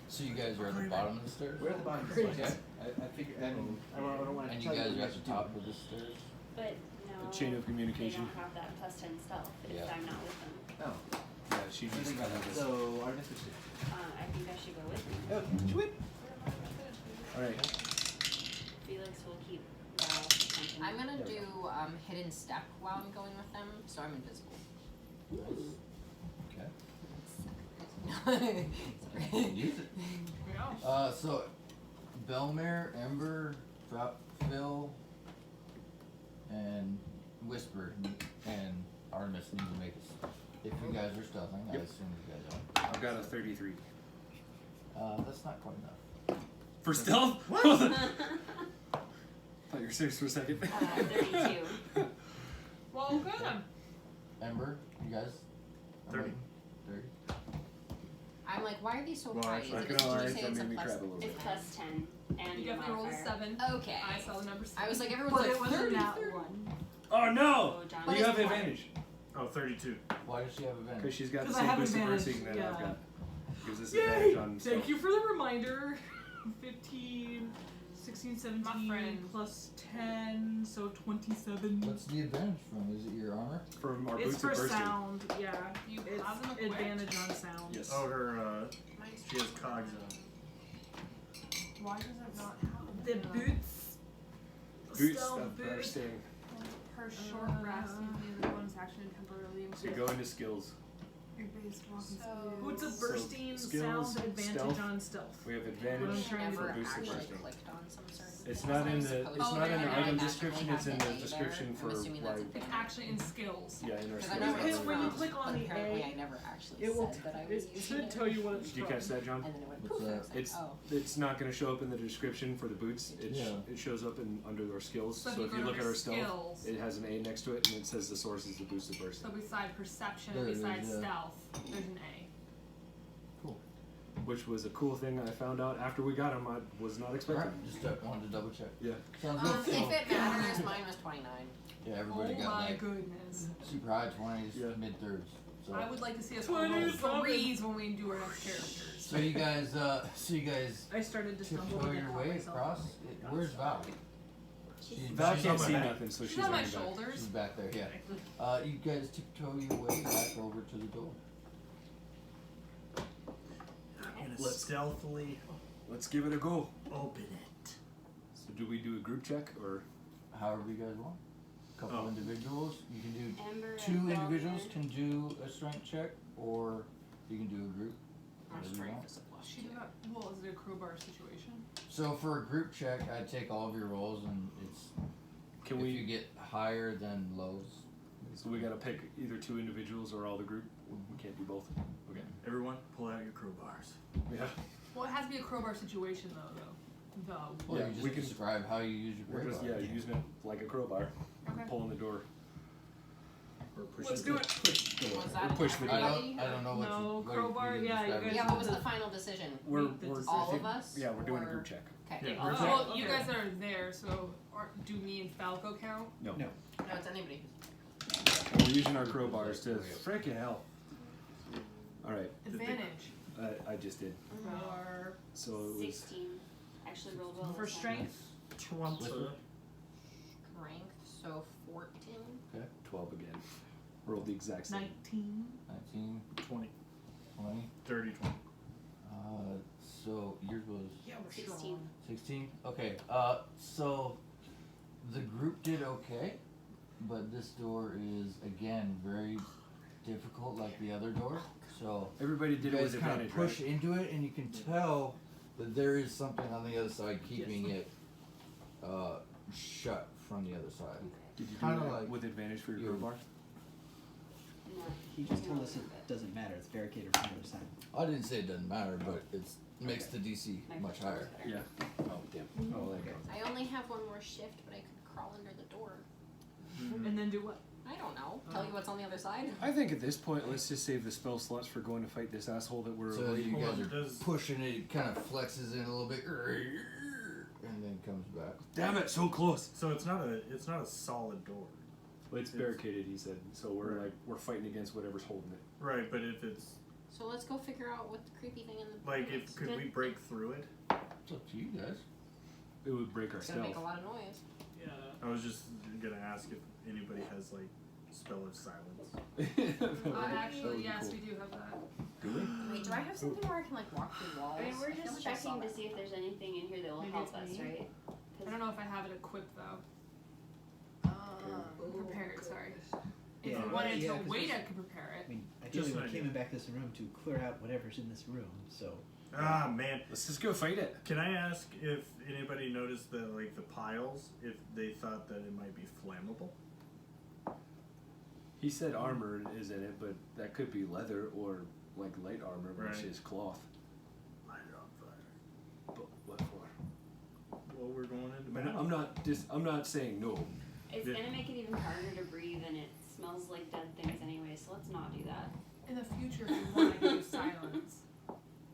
So you guys are at the bottom of the stairs? We're at the bottom of the Great. stairs. I figure. I don't want to And you tell guys what are at should the do. top of the stairs? But no. a chain of They communication. don't have that plus 10 stealth if Yeah. I'm not with them. Oh. Yeah, she needs to have this. So Artemis, what you I think I should go with them. do? Okay. Sweet. Alright. Felix will keep Val or something. I'm gonna There we do hidden step while I'm going with them, so I'm invisible. Okay. Sorry. Use it. Yeah. So Belmare, Ember, Phil, and Whisper and Artemis need to make us. If you guys are stealthing, I Yep. assume you guys are. I've got a 33. That's not quite enough. For stealth? What? Thought you were serious for a second. 32. Well, good. Ember, you guys? 30. 30. I'm like, why are these so Well, high? actually, Is I it can did you alright, say that it's a made me plus? crap a little bit. It's plus 10. And You your definitely rolled a modifier. 7. Okay. I saw the number 7. I was like, everyone's But like it wasn't 30, that 30. one. Oh no! So John What You is have one? advantage. Oh, 32. Why does she have advantage? Because she's got the 'Cause I same have boost of advantage, versing that I've yeah. got. Gives us Yay! advantage on Thank stealth. you for the reminder. 15, 16, 17, friend. plus 10, so 27. What's the advantage from? Is it your armor? From our It's boots for of bursting. sound, yeah. You It's have them equipped? advantage on sound. Yes. Oh, her, Mine's she has cogs on. Why does it not have The boots. Boots stealth of boot. bursting. Her short rest using the bonus action temporarily So you go into skills. your base walking So- speed. Boots of So, bursting, skills, sound, advantage stealth. on stealth. We have What advantage I'm I trying to for never boost of actually bursting. clicked on some certain It's things not I in was the supposed it's to. not in the And I item magically description, have it's in the the A there. description I'm for assuming that's a why thing. It's actually in skills. yeah, in our Because I skills. know Because it's when you from, click on but the apparently A, I never actually It will said that I was it using should it. tell you what it's Did you from. catch that, John? And then it went What's poof. and I that? was like, It's oh. it's not going to show up in the description for the boots. Yeah. It shows up in under our skills. So if So you if go you to look at our our stealth, skills- it has an A next to it, and it says the source is the boosted bursting. So beside perception There and it is, beside yeah. stealth, there's an A. Cool. Which was a cool thing I found out after we got him. I was not expecting. Alright, just wanted to double check. Yeah. Sounds good. If it matters, mine was 29. Yeah, everybody Oh got my like goodness. super high 20s, Yeah. mid 30s. So. I would like to see us all roll 27. 3s when we do our next characters. So you guys I started to stumble tiptoe and your caught way myself. across. Where's Val? Val She's can't on my see back. nothing, so She's she's on my running back. shoulders. She's back there, yeah. You guys tiptoe your way back over to the door. I'm gonna Let's- stealthily let's give it a go. Open it. So do we do a group check or? However you guys want. Couple Oh. individuals. You can do Amber two and individuals Velvet. can do a strength check, or you can do a group. Our whatever you strength want. is a plus She 2. did not. Well, is it a crowbar situation? So for a group check, I take all of your rolls, and it's Can if we? you get higher than lows. So we gotta pick either two individuals or all the group. We can't do both. Okay. Everyone, pull out your crowbars. Yeah. Well, it has to be a crowbar situation though. Well, Yeah, you just we can- describe how you use your We're crowbar. just using it like a crowbar, Okay. pulling the door. Or push Let's it. do it. Push the door. Was Or that push the I door. everybody? don't know what No, you, what crowbar, you yeah, you describe it. guys- Yeah, what was the final decision? We're Make the we're decision. All of us? Yeah, we're doing a or- group check. Okay. Yeah, Oh, group well, check. you guys are there, so do me and Falco count? No. No. No, it's anybody. We're using our crowbars to freaking hell. All right. Advantage. I just did. For So it was 16. Actually rolled well. for this time. strength. 20. Strength, so 14. Okay. 12 again. Rolled the exact same. 19. 19, 20. 20. 30, 20. So yours was Yeah, we're 16. 16. Okay. So the group did okay, but this door is again very difficult, like the other door. So Everybody you did it guys with kind of advantage, push right? into it, and you can tell that there is something on the other side keeping it shut from the other side. Did you do Kinda it like with advantage for your your- crowbar? No. He just told No, us it but doesn't matter. It's barricaded from the other side. I didn't say it doesn't matter, but it makes the DC my much first one was higher. better. Yeah. Oh damn. Oh, there you go. I only have one more shift, but I could crawl under the door. And then do what? I don't know. Tell you what's on the other side. I think at this point, let's just save the spell slots for going to fight this asshole that we're So avoiding. you Hold guys on, are does- pushing it, it kind of flexes in a little bit, and then comes back. Damn it, so close. So it's not a solid door. Well, it's barricaded, he said. So we're we're fighting against whatever's holding it. Right, but if it's So let's go figure out what the creepy thing in the like is. if could we break through it? It's up to you guys. It would break our It's gonna stealth. make a lot of noise. Yeah. I was just gonna ask if anybody has like spell of silence. That would be Actually, yes, cool. we do have that. Do we? Wait, do I have something where I can like walk through walls? I mean, we're feel just like I saw checking to that. see if there's anything in here that will Maybe help it's us, me. right? I don't know if I have it equipped though. Prepared, sorry. If Yeah, you wanted yeah, to 'cause wait, there's- I could prepare I it. mean, Just ideally, an we idea. came back to this room to clear out whatever's in this room. So Ah man. Let's just go fight it. Can I ask if anybody noticed the like the piles, if they thought that it might be flammable? He said armor is in it, but that could be leather or like light armor, which Right. is cloth. Light it on fire. But what for? Well, we're going into Man, battle. I'm not saying no. It's Yeah. gonna make it even harder to breathe, and it smells like dead things anyway. So let's not do that. In the future, if you want, I can use silence.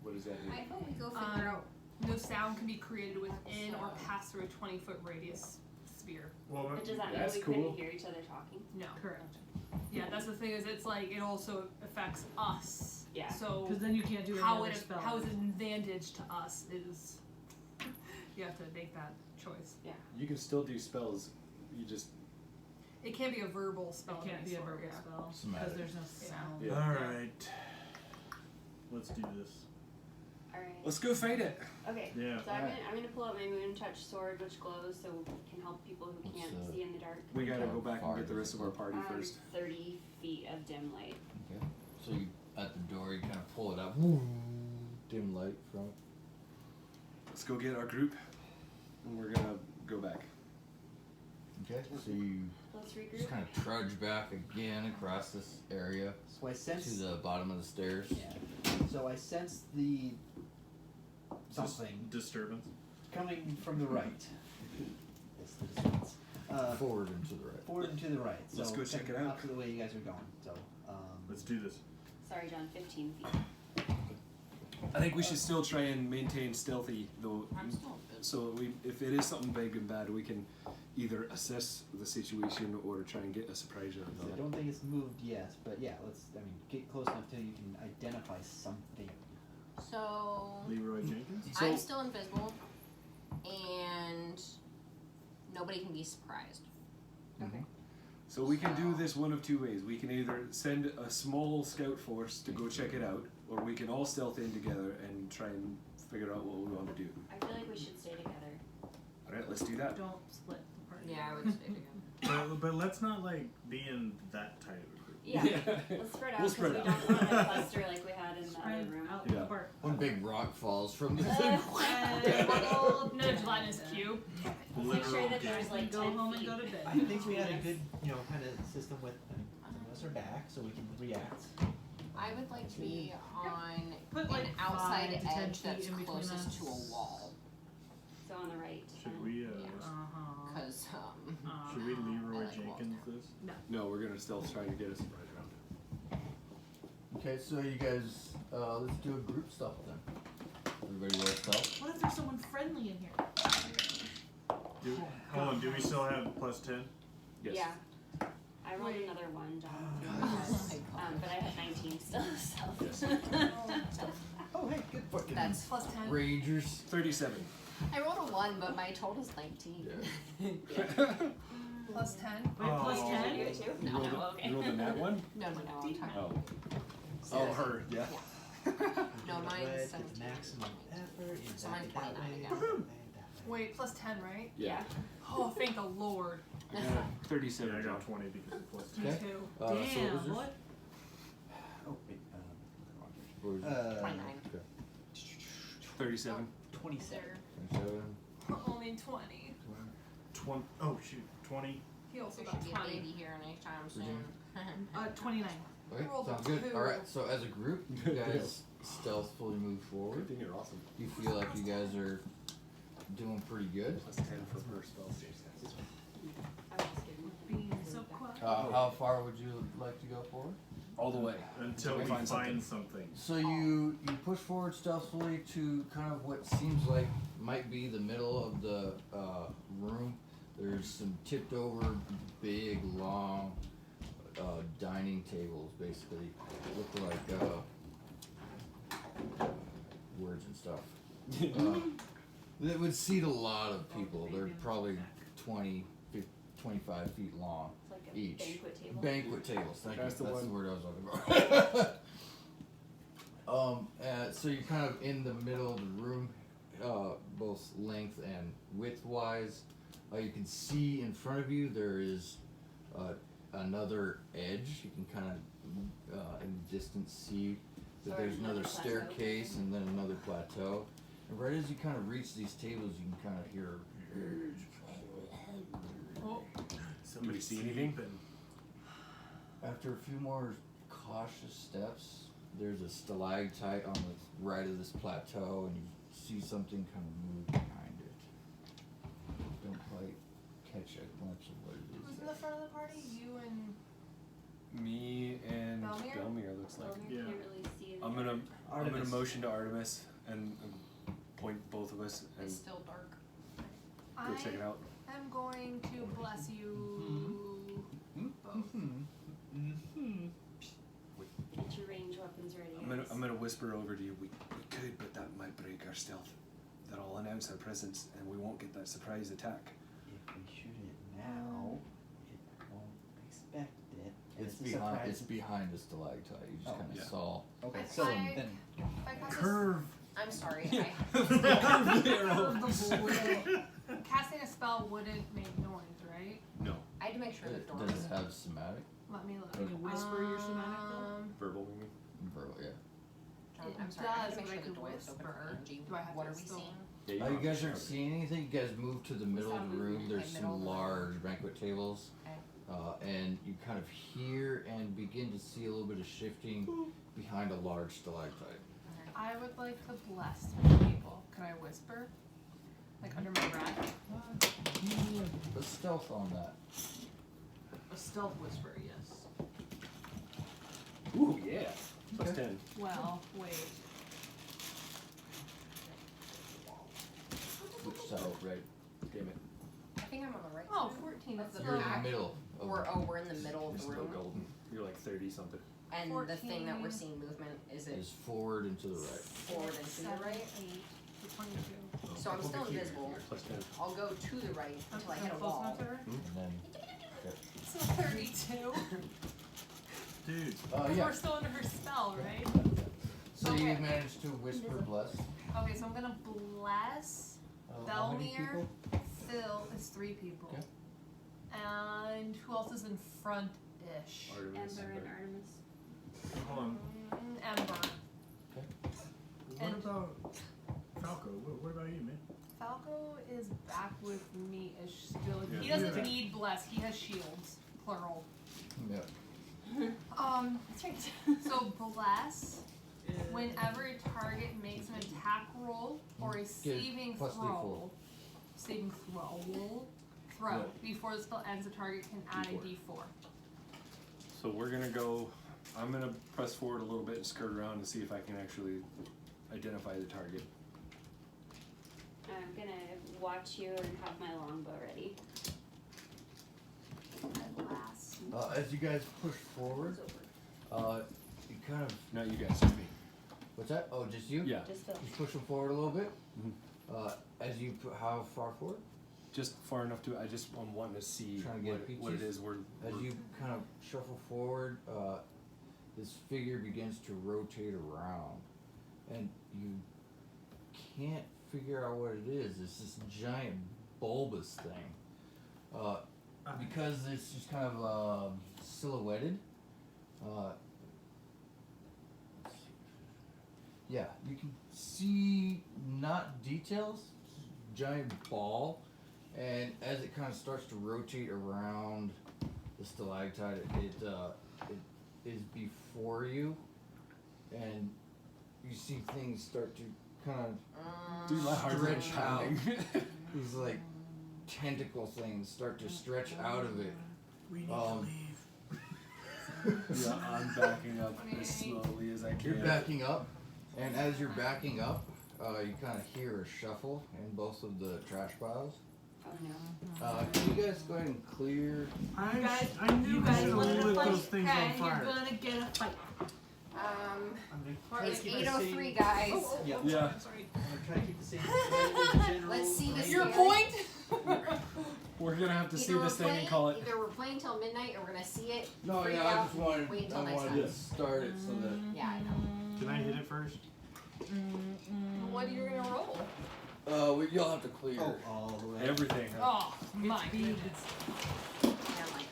What does that mean? I hope we go figure out. No sound can be created within or pass through a 20-foot radius sphere. Well, But does that mean That's we cool. couldn't hear each other talking? No. Correct. Yeah, that's the thing is it's like it also affects us. Yeah. So Because then you can't do any how other it spell. how is it an advantage to us is you have to make that choice. You can still do spells. You just It can't be a verbal spell. It can't of be a any sort, verbal yeah. spell Somatic. because there's no sound. Yeah. all right. Let's do this. All right. let's go fight it. Okay. Yeah. So I'm gonna pull out my moon touch sword, which glows, so it can help people who What's can't the- see in the dark. We gotta How go back and far get the does rest it of our go? party first. 30 feet of dim light. Okay. So you at the door, you kind of pull it up. Dim light from it. Let's go get our group, and we're gonna go back. Okay. So you Let's just regroup. kind of trudge back again across this area so I to sense. the bottom of the stairs. Yeah. So I sense the something Disturbance. coming from the right. That's the distance. Forward and to the right. Forward and to the right. So Let's go check it out. Opposite the way you guys are going. So. Let's do this. Sorry, John. 15 feet. I think we should still try and maintain stealthy, though. I'm still good. So if it is something big and bad, we can either assess the situation or try and get a surprise out I of it. don't think it's moved yet, but yeah, let's. I mean, get close enough till you can identify something. So Leroy Jenkins. I'm still invisible, and nobody can be surprised. Okay. So we can do this one of two ways. We can either send a small scout force to go check it out, or we can all stealth in together and try and figure out what we want to do. I feel like we should stay together. All right, let's do that. Don't split the party. Yeah, I would stay together. But let's not like be in that tight of a group. Yeah. Let's spread out We'll because spread we out. don't want to cluster like we had in the Spread other room. out Yeah. apart. One big rock falls from the Little nudge Linus cube. Make sure Literal that there's game. like Go 10 home and feet. go to bed. I think we had a good, kind of system with some of us are back, so we can react. I would like to be on Put like an outside 5 to 10 edge feet that's in between closest us. to a wall. So on the right. Should we Uh-huh. Cause should we Leroy I like Jenkins this? No, we're gonna still try to get a surprise round. Okay, so you guys, let's do a group stuff then. Everybody roll stealth. What if there's someone friendly in here? Hold on, do we still have +10? Yes. Yeah. I rolled Wait. another one, John. Oh But I had 19 still, so. Yes. Oh, hey, good fucking. That's Plus 10. Rangers. 37. I rolled a 1, but my total's 19. Plus 10. Wait, plus Oh. 10? You too? You No, rolled, okay. you rolled a nat one? No, I'm talking. Oh. So Oh, her. Yeah. No, mine's With 17. the maximum effort. So mine's 29 again. Wait, plus 10, right? Yeah. Oh, thank the Lord. Yeah, Yeah, 37. I John. got 20 because of +10. Okay. Two. So what was Damn, yours? what? Oh, wait, What was yours? 29. 37. 27. 27. Only 20. 20. Oh shoot, 20. He also There got should be a 20. baby here anytime soon. Virginia? 29. Okay, rolled a sounds good. 2. Alright, so as a group, you guys stealthfully move forward. Good thing you're awesome. You feel like you guys are doing pretty good. Plus 10 for her spell. I was just kidding. Being so quiet. How far would you like to go forward? All the way. Until we we find find something. something. So you push forward stealthily to kind of what seems like might be the middle of the room. There's some tipped over, big, long dining tables, basically look like words and stuff. That would seat a lot of people. They're probably 20, 25 feet long. It's like a Each. banquet table. Banquet tables, thank That's you. the That's the one. word I was looking for. So you're kind of in the middle of the room, both length and width-wise. You can see in front of you there is another edge. You can kind of in the distance see that Or there's another another plateau. staircase and then another plateau. And right as you kind of reach these tables, you can kind of hear. Oh, Somebody see anything? sleeping. After a few more cautious steps, there's a stalactite on the right of this plateau, and you see something kind of move behind it. Don't quite catch a glimpse of what it who's is. in the front of the party? You and Me and Belmere? Belmere looks like. Belmere Yeah. can't really see in I'm there. gonna Artemis. motion to Artemis and point both of us and It's still dark. go check it out. I'm going to bless you both. Get your range weapons ready. I'm gonna whisper over to you. We could, but that might break our stealth. That'll announce our presence, and we won't get that surprise attack. If we shoot it now, it won't expect it. and It's a behind. surprise. It's behind the stalactite. You just Oh, kind of yeah. saw. Okay, I so find- then. If I cast Curve. I'm sorry. Casting a spell wouldn't make noise, right? No, I had to make sure the door Does was. it have somatic? Let me look. Can you whisper your somatic though? verbal. You mean? Verbal, yeah. It I'm sorry, I had does, to make but sure I the could door was open for whisper. Angie. Do I have What to are we still- seeing? Yeah, You don't guys have aren't to shout. seeing anything. You guys move to the middle of the room. There's Okay, middle some of the room. large banquet tables. Okay. And you kind of hear and begin to see a little bit of shifting behind a large stalactite. I would like to bless the people. Can I whisper? Like under my breath? But stealth on that. A stealth whisper, yes. Ooh, yeah. Plus Okay. 10. Well, wait. Which side? Right. Damn it. I think I'm on the right Oh, side. 14. That's The You're in back. the middle. Of We're in the middle of You're the still room. golden. You're like 30 something. And the thing that we're 14. seeing movement is it is forward and to the right. forward and to the 7, 8, right? to 22. So I'm still invisible. Plus 10. I'll go to the right until I hit a Close wall. enough to her? And then. So 32. Dude. Oh Because yeah. we're still under her spell, right? So Okay. you managed to whisper bless. Okay, so I'm gonna bless How many Belmir, people? Phil. It's 3 people. Okay. And who else is in front-ish? Artemis. Ember and Artemis. Hold on. Ember. What And- about Falco? What about you, man? Falco is back with me-ish still. Yeah. He doesn't Yeah. need bless. He has shields, plural. Yeah. That's right. So bless. Whenever a target makes an attack roll or a saving plus throw, Yeah. before the spell ends, the target can add a D4. So we're gonna go. I'm gonna press forward a little bit and skirt around and see if I can actually identify the target. I'm gonna watch you and have my longbow ready. And blast. As you guys push forward, It's over. you kind of. Not you guys, just me. What's that? Oh, just you? Yeah, Just Phil. Just push them forward a little bit. Mhm. As you how far forward? just far enough to. I'm wanting to see Trying to get what it peaches? is we're. As you kind of shuffle forward, this figure begins to rotate around, and you can't figure out what it is. It's this giant bulbous thing. Because it's just kind of silhouetted. Let's see. Yeah, you can see not details, giant ball, and as it kind of starts to rotate around the stalactite, it is before you, and you see things start to kind of Dude, my heart's not stretch out. pounding. These like tentacle things start to stretch out of it. We need Um, to leave. Yeah, I'm backing up as slowly as I can. You're backing up, and as you're backing up, you kind of hear a shuffle in both of the trash piles. Oh no. Can you guys go ahead and clear? I knew You we guys should wanted have to lit fight? those things Okay, on fire. you're gonna get a fight. We're Let's at keep it 8:03, same- guys. Yeah. Yeah. Sorry. I'm gonna try to keep the same general. Let's see this. Your here. point? We're gonna have to see Either we're this thing playing, and call it. either we're playing till midnight, or we're gonna see it. No, freak yeah, I out, just wanted, wait until I next wanted time. to start it so that. Yeah, I know. Can I hit it first? What are you gonna roll? You'll have to clear. Oh, all the way. Everything. Oh my goodness. Yeah, I'm like,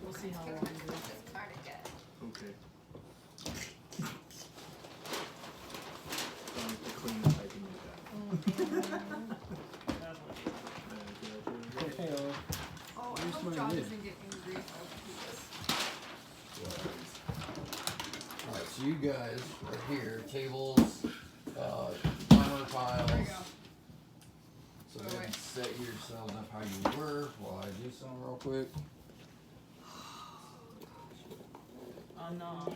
We'll see how how long much it does is. this card get? Okay. So I have to clean if I can do that. Oh, I Where's hope my John lid? doesn't get angry if I do this. Alright, so you guys are here, tables, armor piles. There you go. So Go go ahead away. and set yourselves up how you were while I do something real quick. Oh no.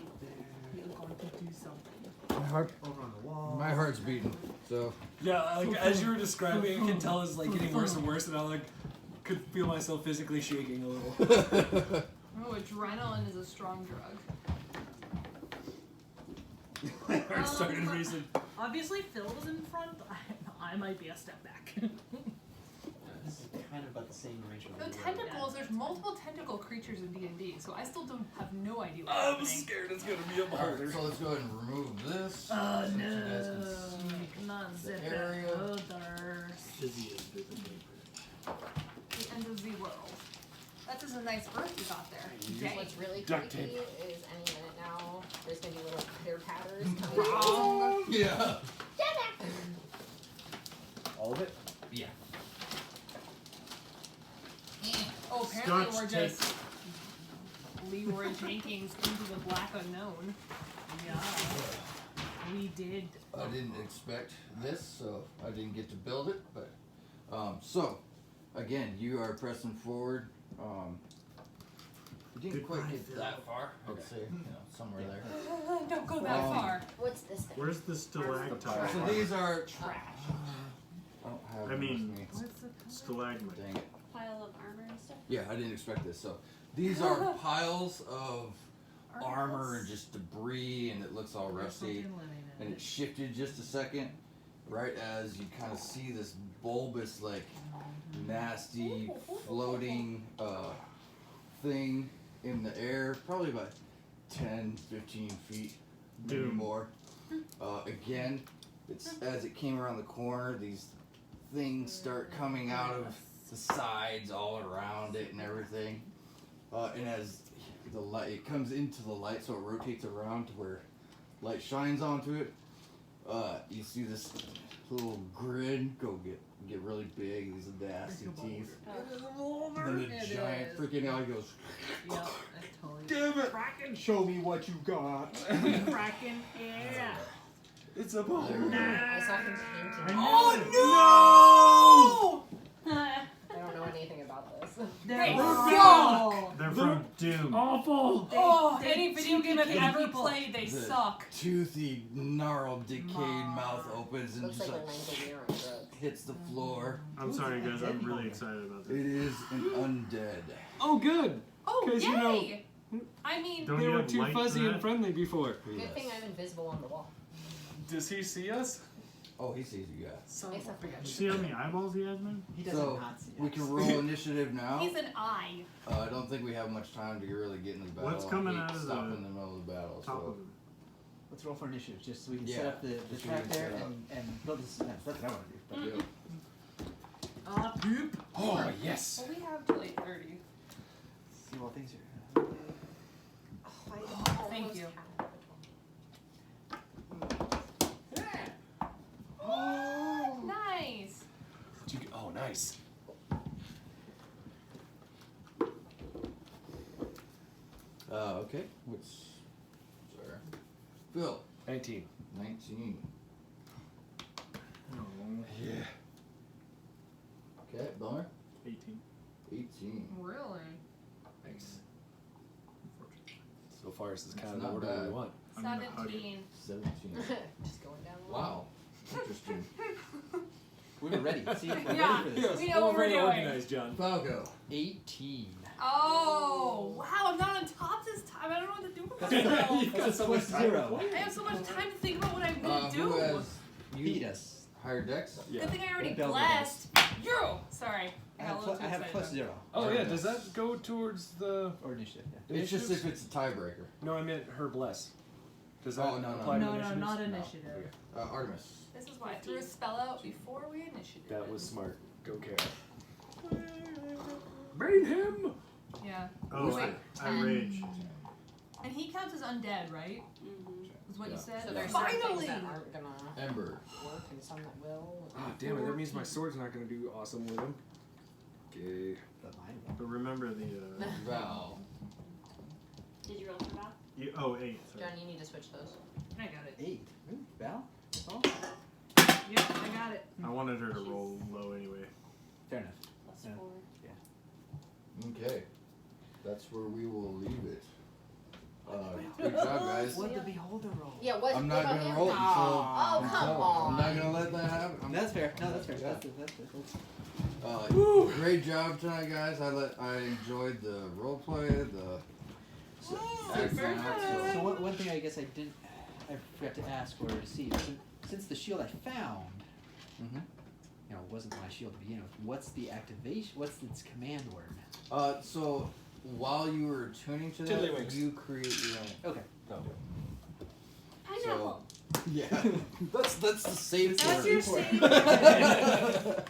You're going to do something. My heart, Over on the wall. my heart's beating. So Yeah, like as you were describing, I can tell it's like getting worse and worse, and I like could feel myself physically shaking a little. Oh, adrenaline is a strong drug. My heart started racing. Obviously, Phil was in front. I might be a step back. This is kind of about the same arrangement. The we were tentacles, there's multiple tentacle creatures in D&D, so I still don't have no idea what's I'm happening. scared it's gonna be a Alright, harder. so let's go ahead and remove this. Oh so that you guys can see. Not the zip area. others. Busy as bit of paper. The end of the world. That is a nice earth you got there. Dang. What's really Duct creepy tape. is any minute now, there's gonna be little pitter patters coming out. Oh. Yeah. All of it? Yeah. Oh, apparently Scotch we're tape. just Leroy Jenkins into the black unknown. Yeah. We did. I didn't expect this, so I didn't get to build it. But so again, you are pressing forward. You didn't quite Goodbye, get Phil. that far. I'd Okay. say, somewhere there. Don't go that far. What's this thing? Where's the stalactite? So these are. Trash. I don't have I them mean- with me. Stalagmite. Dang it. Pile of armor and stuff. Yeah, I didn't expect this. So these are piles of armor and just debris, and it looks all rusty. And it shifted just a second, right as you kind of see this bulbous, like nasty, floating thing in the air, probably about 10, 15 feet, maybe Doom. more. Again, it's as it came around the corner, these things start coming out of the sides all around it and everything. And as the light, it comes into the light, so it rotates around to where light shines onto it. You see this little grin get really big. These nasty teeth. And then the giant freaking eye goes. Yep, that's totally. Damn it! Kraken. Show me what you got. Kraken. Yeah. It's a ball. I saw him painting. Oh no! I don't know anything about this. They suck. They're from Doom. Awful. Oh, They any video game I've TPK ever people. played, they The suck. Toothy, gnarled, decayed mouth opens and Looks just like like Orlando Weir on drugs. hits the floor. I'm sorry, guys. I'm really excited about It this. is an undead. Oh, good. Oh, 'Cause yay! you know- I mean, Don't They you were have too light fuzzy for and that? friendly before. Good thing I'm invisible on the wall. Does he see us? Oh, he sees you guys. Son Makes of a up for You that. see how many eyeballs he has, man? He doesn't So not see we us. can roll initiative now. he's an eye. I don't think we have much time to really get into the battle. What's coming I hate out of stopping the in the middle of the battle? Top So of him. Let's roll for initiative, just so we can Yeah, set up the just so track we can there set up. and build the suspense. That's what I want to do. But yeah. Poop. Oh, yes. Well, we have till 8:30. see what things are. Thank you. Nice. Oh, nice. Okay. Which? Sorry. Phil. 19. 19. No, Yeah. Okay, Bummer. 18. 18. Really? Nice. So far, this is kind It's of the not order bad. we want. I'm gonna hug it. 17. 17. Just going down the line. Wow. Interesting. We were ready. See, we're Yeah. ready for this. We know what we're doing. organized, John. Falco. 18. Oh, wow, I'm not on top this time. I don't know what to do with That's myself. You've got That's so a much plus time 0. I have so much time to think about what I'm gonna do. Who has Beat us. higher dex? Yeah. Good thing I already Yeah, Belgium blessed. You! Sorry. I got a have, little I too have excited plus there. 0. Oh, yeah. Does that go towards the. Or initiative, yeah. It's just Initiatives? if it's a tiebreaker. No, I meant her bless. Does that Oh, no, no, apply No, to no, initiatives? not No. initiative. Artemis. This is why I threw a spell out before we initiated. That was smart. Go, Kara. Brain him! Yeah. Oh, Wait, I rage. And he counts as undead, right? Mm-hmm. Is what Yeah. you said? So there's some Finally! things that aren't gonna Ember. work and some that will. Ah, damn it. That means my sword's not going to do awesome with him. Okay. But mine will. But remember the. Val. Did you roll for that? 8. Sorry. John, you need to switch those. I got it. 8. Ooh, Val? That's all? Yep, I got it. I wanted her to roll low anyway. Fair enough. Plus Yeah. 4. Okay. That's where we will leave it. Good job, guys. What the beholder roll? Yeah, what? I'm what not about gonna him? roll it until. Oh, come I'm not on. gonna let that happen. That's fair. No, that's fair. Yeah. That's Great job tonight, guys. I enjoyed the role play, the accent out, So so one thing I guess I forgot to ask or to see, since the shield I found, Mhm. wasn't my shield to begin with, what's the activation, what's its command word? So while you were tuning to that, Tiddlywinks. you create your own. Okay. Pineapple. Yeah, that's the safe That's word. your safe word.